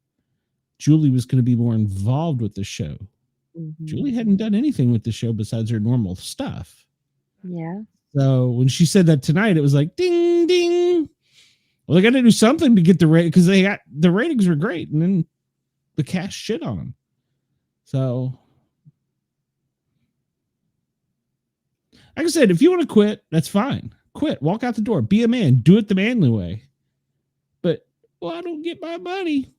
Julie was going to be more involved with the show. Mhm. Julie hadn't done anything with the show besides her normal stuff. Yeah. So when she said that tonight, it was like, ding, ding. Well, they got to do something to get the rate because the ratings were great. And then the cast shit on them. So, like I said, if you want to quit, that's fine. Quit. Walk out the door. Be a man. Do it the manly way. But, well, I don't get my money.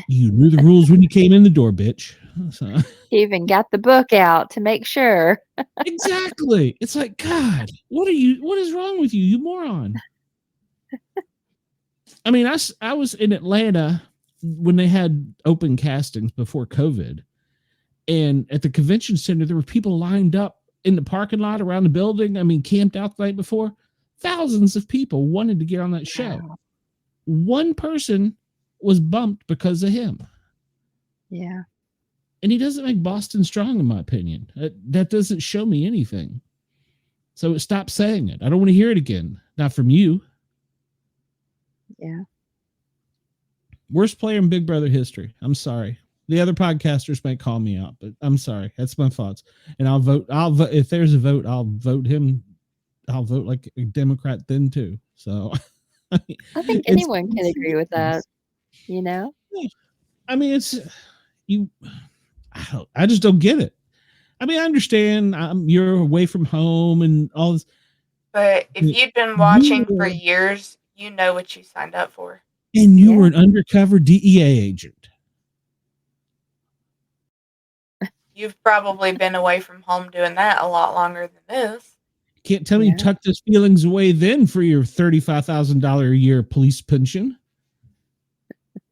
You knew the rules when you came in the door, bitch. So, He even got the book out to make sure. exactly. It's like, God, what is wrong with you, you moron? I mean, I was in Atlanta when they had open castings before COVID. And at the convention center, there were people lined up in the parking lot around the building. I mean, camped out the night before. Thousands of people wanted to get on that show. Wow. One person was bumped because of him. Yeah. And he doesn't make Boston strong, in my opinion. That doesn't show me anything. So stop saying it. I don't want to hear it again. Not from you. Yeah. Worst player in Big Brother history. I'm sorry. The other podcasters might call me out, but I'm sorry. That's my thoughts. And I'll vote. If there's a vote, I'll vote him. I'll vote like a Democrat then too. So I think anyone can agree with that. You know? I mean, it's you. I just don't get it. I mean, I understand you're away from home and all this. But if you've been watching for years, you know what you signed up for. And you were an undercover DEA agent. You've probably been away from home doing that a lot longer than this. Can't tell me you tucked those feelings away then for your $35,000 a year police pension.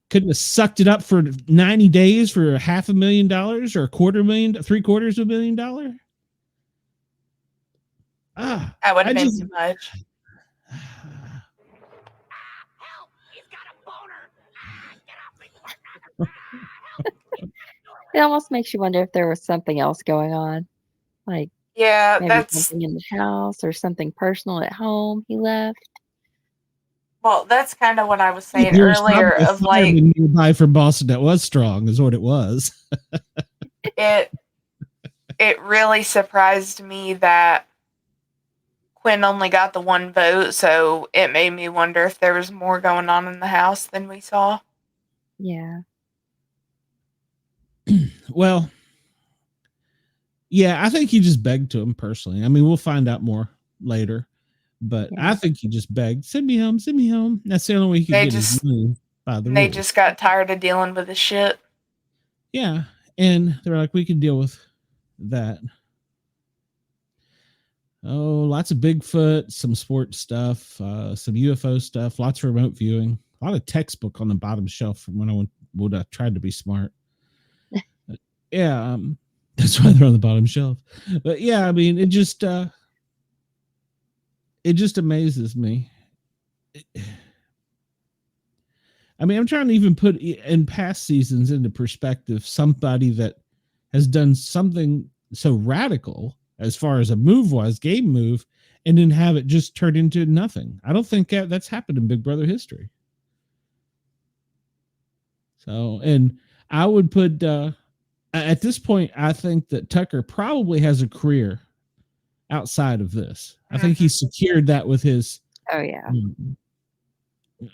Couldn't have sucked it up for 90 days for $500,000 or $250,000, $750,000. That would have been too much. It almost makes you wonder if there was something else going on. Like, yeah, maybe that's something in the house or something personal at home he left. Well, that's kind of what I was saying earlier of like nearby from Boston that was strong is what it was. it really surprised me that Quinn only got the 1 vote, so it made me wonder if there was more going on in the house than we saw. Yeah. Well, yeah, I think he just begged to him personally. I mean, we'll find out more later, but I think he just begged, send me home, send me home. That's the only way he could get his money by the They rules. just got tired of dealing with the shit. Yeah, and they're like, we can deal with that. Oh, lots of Bigfoot, some sports stuff, some UFO stuff, lots of remote viewing, a lot of textbook on the bottom shelf from when I tried to be smart. Yeah, that's why they're on the bottom shelf. But yeah, I mean, it just amazes me. I mean, I'm trying to even put in past seasons into perspective somebody that has done something so radical as far as a move was, game move, and then have it just turn into nothing. I don't think that's happened in Big Brother history. So, and I would put at this point, I think that Tucker probably has a career outside of this. I think he's secured that with his. Oh yeah.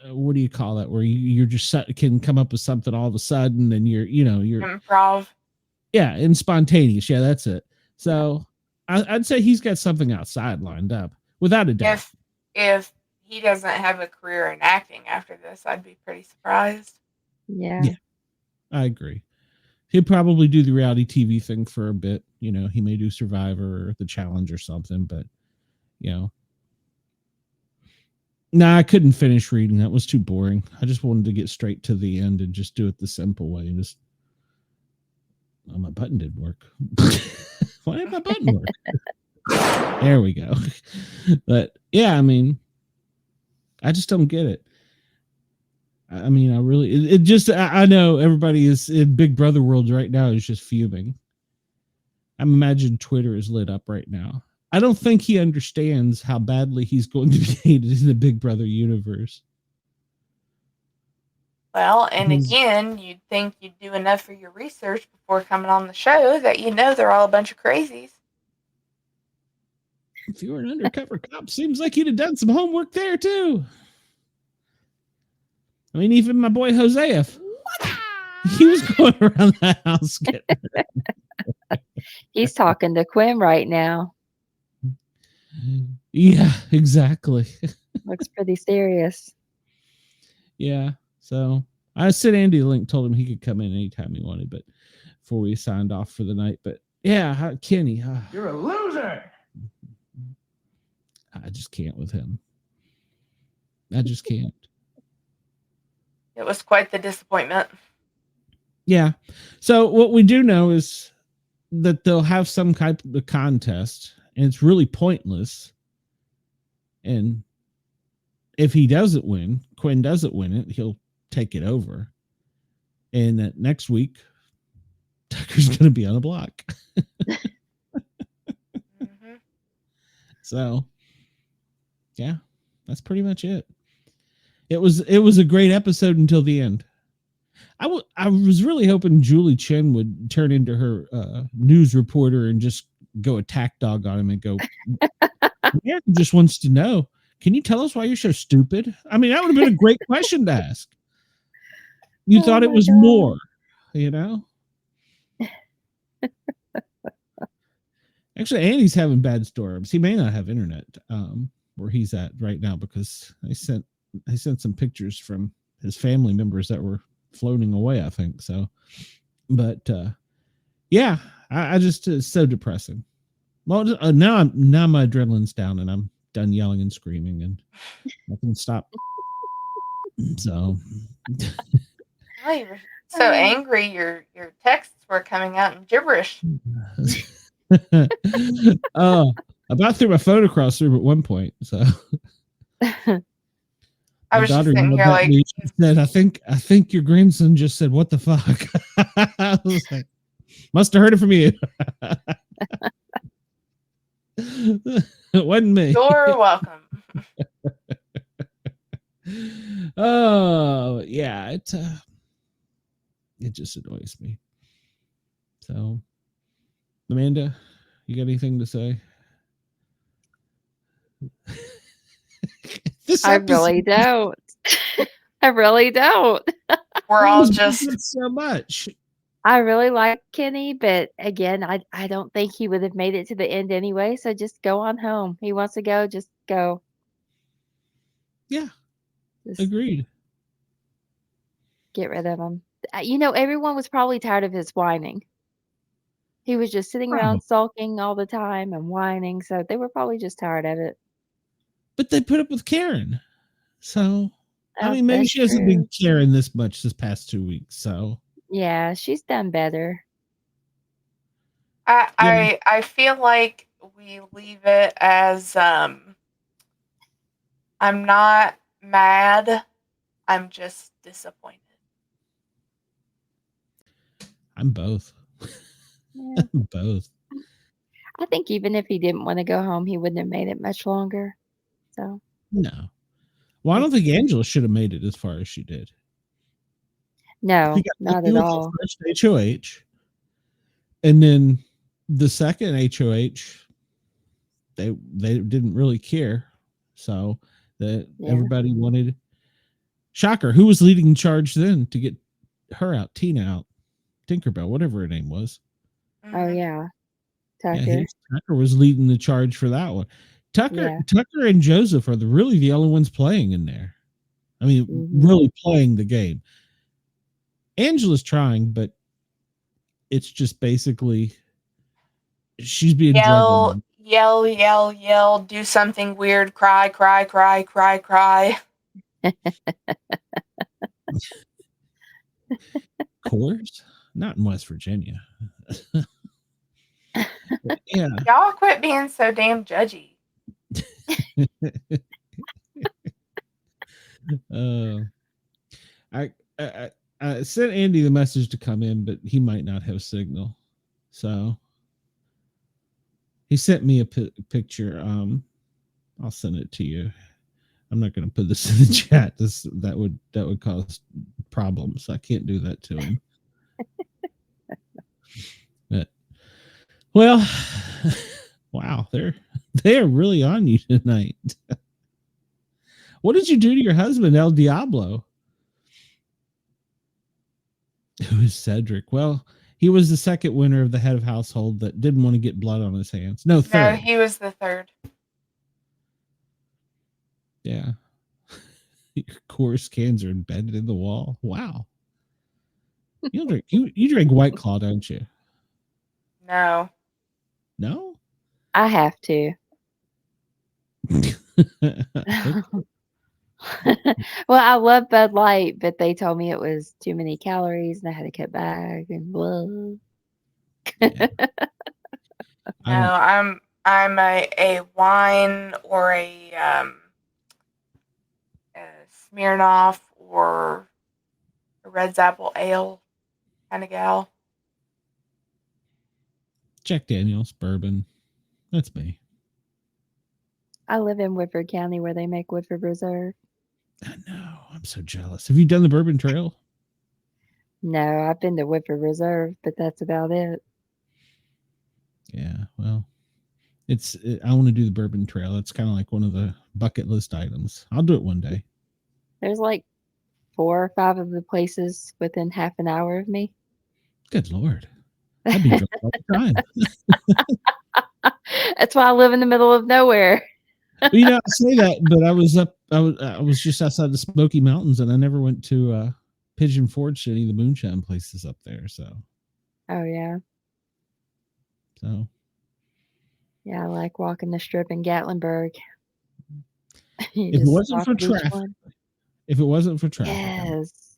What do you call that? Where you're just can come up with something all of a sudden, and you're Improv. Yeah, and spontaneous. Yeah, that's it. So I'd say he's got something outside lined up, without a doubt. If he doesn't have a career in acting after this, I'd be pretty surprised. Yeah. I agree. He'll probably do the reality TV thing for a bit. He may do Survivor or The Challenge or something, but I couldn't finish reading. That was too boring. I just wanted to get straight to the end and just do it the simple way. And just, my button didn't work. Why did my button work? There we go. But yeah, I mean, I just don't get it. I mean, I know everybody is in Big Brother world right now is just fuming. I imagine Twitter is lit up right now. I don't think he understands how badly he's going to be hated in the Big Brother universe. Well, and again, you'd think you'd do enough for your research before coming on the show that they're all a bunch of crazies. If you were an undercover cop, seems like you'd have done some homework there too. I mean, even my boy Hosea, he was going around that house. He's talking to Quinn right now. Yeah, exactly. Looks pretty serious. Yeah. So I sent Andy a link, told him he could come in anytime he wanted, but before we signed off for the night. But yeah, Kenny. You're a loser. I just can't with him. I just can't. It was quite the disappointment. Yeah. So what we do know is that they'll have some type of contest, and it's really pointless. And if he doesn't win, Quinn doesn't win it, he'll take it over. And that next week, Tucker's going to be on the block. So, yeah, that's pretty much it. It was a great episode until the end. I was really hoping Julie Chen would turn into her news reporter and just go attack dog on him and go, America just wants to know, can you tell us why you're so stupid? I mean, that would have been a great question to ask. You thought it was God. more, Actually, Andy's having bad storms. He may not have internet where he's at right now, because I sent some pictures from his family members that were floating away, I think. So, but yeah, I just, it's so depressing. Well, now my adrenaline's down and I'm done yelling and screaming and I can stop. So Oh, you were so angry your texts were coming out in gibberish. Oh, about threw my phone across the room at one point. So I was just sitting here like, she said, I think your grandson just said, what the fuck? I was like, must have heard it from you. It wasn't me. you're welcome. Oh yeah, it just annoys me. So, Amanda, you got anything to say? I really don't. I really don't. We're all just so much. I really like Kenny, but again, I don't think he would have made it to the end anyway. So just go on home. He wants to go, just go. Yeah, Just agreed. get rid of him. Everyone was probably tired of his whining. He was just sitting around sulking all the time and whining. So they were probably just tired of it. But they put up with Karen. So, I Oh, mean, maybe that's she hasn't true. been Karen this much this past 2 weeks. So, Yeah, she's done better. I feel like we leave it as I'm not mad, I'm just disappointed. I'm both. Yeah. I'm both. I think even if he didn't want to go home, he wouldn't have made it much longer. So No. Well, I don't think Angela should have made it as far as she did. no, She got not lucky at with all. the first HOH, and then the second HOH, they didn't really care, so that Yeah. everybody wanted. Shocker, who was leading charge then to get her out? Tina out, Tinkerbell, whatever her name was. Oh yeah, Yeah, Tucker. Tucker was leading the charge for that one. Tucker and Joseph are really the only ones playing in there. I mean, really playing the game. Angela's trying, but it's just basically she's being driven. Yell, do something weird, cry. Course, not in West Virginia. Yeah. Y'all quit being so damn judgy. I sent Andy the message to come in, but he might not have signal. So he sent me a picture. I'll send it to you. I'm not going to put this in the chat. That would cause problems. I can't do that to him. But, well, wow, they're really on you tonight. What did you do to your husband, El Diablo? Who is Cedric? Well, he was the second winner of the head of household that didn't want to get blood on his hands. No, third. No, he was the third. Yeah. Your course cans are embedded in the wall. Wow. You drink White Claw, don't you? No. No? I have to. Well, I love Bud Light, but they told me it was too many calories and I had to cut back and blah. No, I'm a wine or a Smirnoff or a Red's Apple Ale kind of gal. Jack Daniels, bourbon. That's me. I live in Woodford County where they make Woodford Reserve. I know. I'm so jealous. Have you done the Bourbon Trail? No, I've been to Woodford Reserve, but that's about it. Yeah, well, I want to do the Bourbon Trail. It's kind of like one of the bucket list items. I'll do it one day. There's like 4 or 5 of the places within half an hour of me. Good Lord. I'd be drunk all the time. That's why I live in the middle of nowhere. Well, I say that, but I was just outside the Smoky Mountains, and I never went to Pigeon Forge to any of the moonshine places up there. So. Oh yeah. So. Yeah, I like walking the strip in Gatlinburg. If it wasn't for traffic, yes,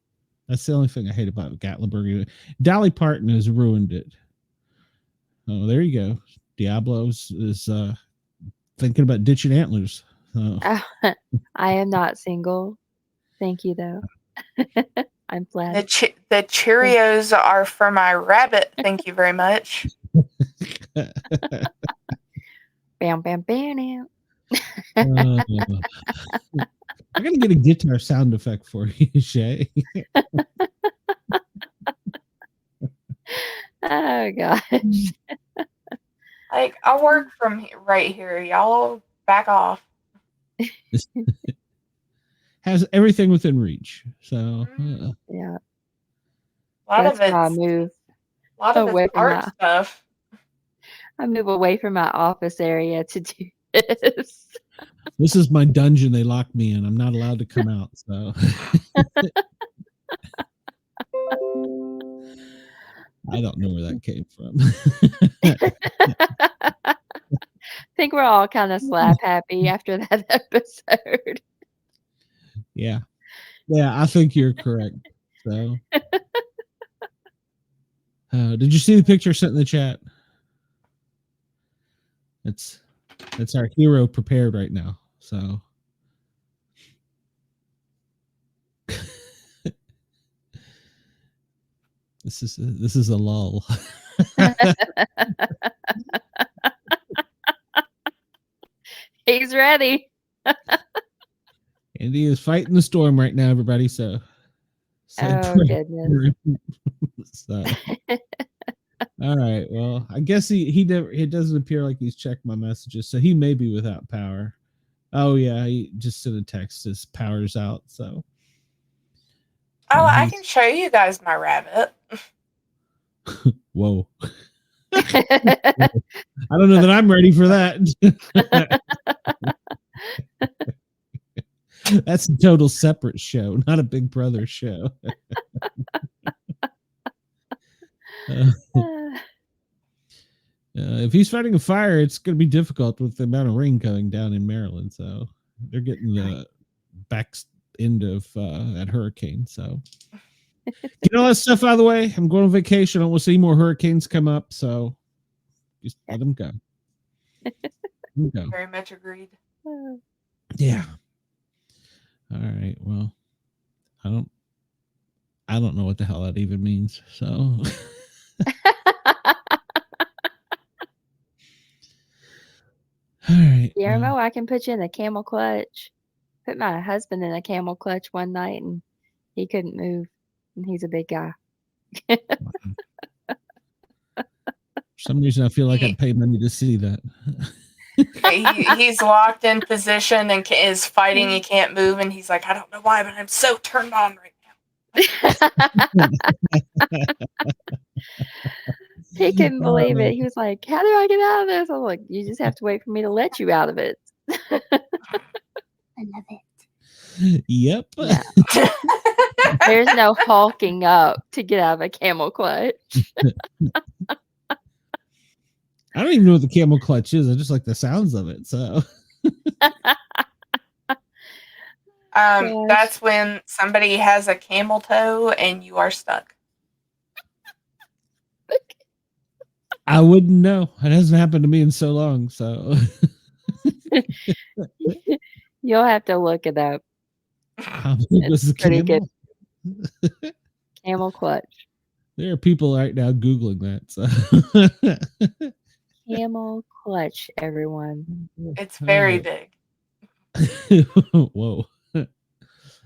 that's the only thing I hate about Gatlinburg. Dolly Parton has ruined it. Oh, there you go. Diablo's is thinking about ditching antlers. I am not single. Thank you, though. I'm flattered. The Cheerios are for my rabbit. Thank you very much. Bam, bam, bam. I gotta get a guitar sound effect for you, Shay. Oh gosh. Like, I work from right here. Y'all back off. Has everything within reach. So yeah. A lot That's of it's why I move. A lot of away it's from art stuff. I move away from my office area to do this. This is my dungeon they locked me in. I'm not allowed to come out. So I don't know where that came from. I think we're all kind of slap happy after that episode. Yeah. I think you're correct. So, did you see the picture sent in the chat? It's our hero prepared right now. So, this is a lull. was ready. Andy is fighting the storm right now, everybody. So, Oh, goodness. So, all right. Well, I guess he never. It doesn't appear like he's checked my messages, so he may be without power. Oh yeah, he just sent a text. His power's out. So. Oh, I can show you guys my rabbit. Whoa. I don't know that I'm ready for that. That's a total separate show, not a Big Brother show. If he's fighting a fire, it's going to be difficult with the amount of rain coming down in Maryland. So they're getting the back end of that hurricane. So get all that stuff out of the way. I'm going on vacation. I don't want to see more hurricanes come up. So just let them go. Very much agreed. Yeah. All right. Well, I don't know what the hell that even means. So all right. Guillermo, I can put you in a camel clutch. Put my husband in a camel clutch one night and he couldn't move. And he's a big guy. For some reason I feel like I'd pay money to see that. He's locked in position and is fighting. He can't move, and he's like, I don't know why, but I'm so turned on right now. He couldn't believe it. He was like, how do I get out of this? I was like, you just have to wait for me to let you out of it. I love it. Yep. Yeah. There's no hulking up to get out of a camel clutch. I don't even know what the camel clutch is. I just like the sounds of it. So that's when somebody has a camel toe and you are stuck. I wouldn't know. It hasn't happened to me in so long. So You'll have to look it up. how big was the Pretty camel? good. Camel clutch. There are people right now Googling that. So Camel clutch, everyone. It's very big. Whoa.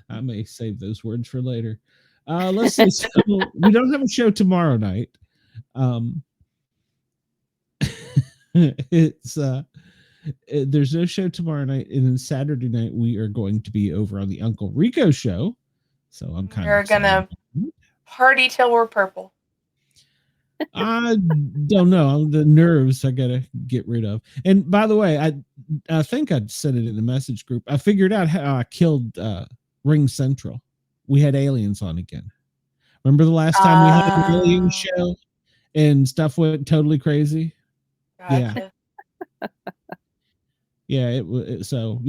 I may save those words for later. Let's see. So we don't have a show tomorrow night. There's no show tomorrow night, and then Saturday night we are going to be over on the Uncle Rico show. So I'm kind We're of gonna party till we're purple. I don't know. The nerves I gotta get rid of. And by the way, I think I said it in the message group. I figured out how I killed Ring Central. We had aliens on again. Remember the last time we had an alien show and stuff went totally crazy? Gotcha. Yeah. So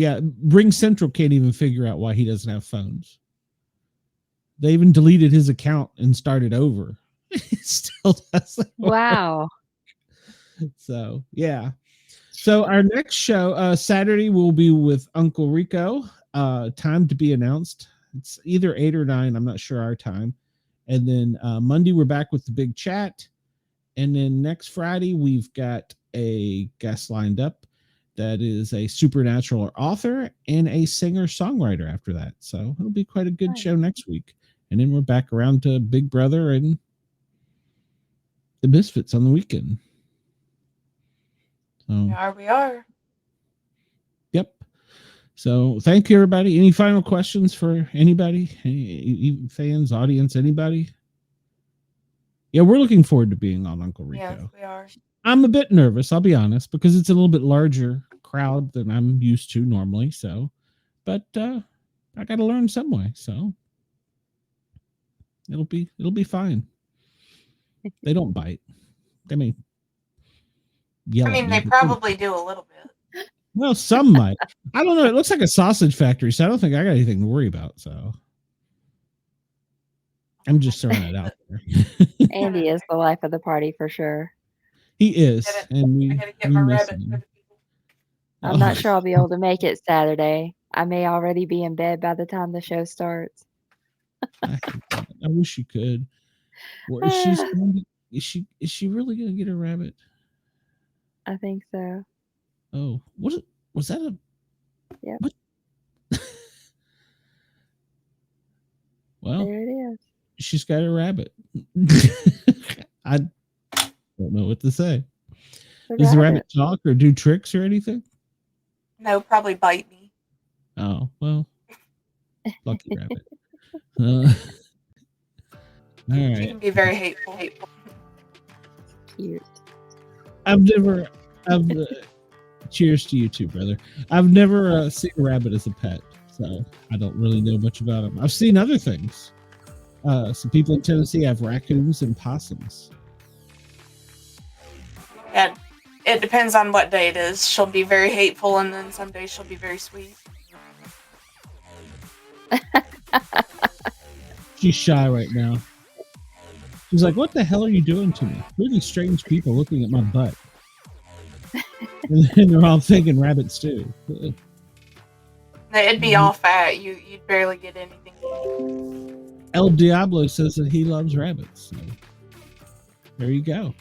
Ring Central can't even figure out why he doesn't have phones. They even deleted his account and started over. It still doesn't work. Wow. So yeah. So our next show Saturday will be with Uncle Rico. Time to be announced. It's either 8 or 9. I'm not sure our time. And then Monday we're back with the big chat. And then next Friday we've got a guest lined up that is a supernatural author and a singer-songwriter after that. So it'll be quite a good show next week. And then we're back around to Big Brother and the Misfits on the weekend. So, There we are. Yep. So thank you, everybody. Any final questions for anybody? Any fans, audience, anybody? Yeah, we're looking forward to being on Uncle Rico. Yes, we are. I'm a bit nervous, I'll be honest, because it's a little bit larger crowd than I'm used to normally. So, but I got to learn some way. So it'll be fine. They don't bite. They may yell. I mean, they probably do a little bit. Well, some might. I don't know. It looks like a sausage factory, so I don't think I got anything to worry about. So I'm just throwing it out there. Andy is the life of the party for sure. He is. And I gotta get my rabbit for the people. I'm not sure I'll be able to make it Saturday. I may already be in bed by the time the show starts. I wish you could. What is she really gonna get a rabbit? I think so. Oh, was that Yep. What? Well, There it is. she's got a rabbit. I don't know what to say. Does the rabbit talk or do tricks or anything? No, probably bite me. Oh, well. Lucky rabbit. All She right. can be very hateful. Cute. Cheers to you too, brother. I've never seen a rabbit as a pet, so I don't really know much about them. I've seen other things. Some people in Tennessee have raccoons and possums. And it depends on what day it is. She'll be very hateful, and then some days she'll be very sweet. She's shy right now. She's like, "What the hell are you doing to me? Really strange people looking at my butt." And they're all thinking rabbits too. It'd be all fat. You'd barely get anything. El Diablo says that he loves rabbits. So there you go.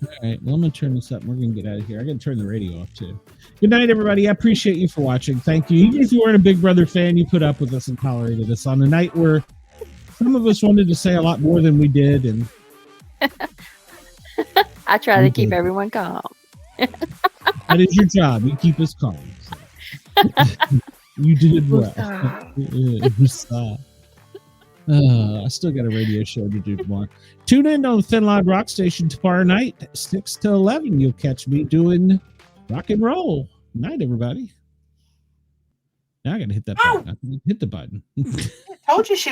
All right, well, I'm going to turn this up. We're going to get out of here. I got to turn the radio off, too. Good night, everybody. I appreciate you for watching. Thank you. Even if you weren't a Big Brother fan, you put up with us and tolerated us on a night where some of us wanted to say a lot more than we did. And I try to keep everyone calm. that is your job. You keep us calm. So. You did well. I still got a radio show to do tomorrow. Tune in on the Thin Line Rock Station tomorrow night, 6 to 11. You'll catch me doing rock and roll. Night, everybody. Now I got to hit that button. Hit the button. I told you she was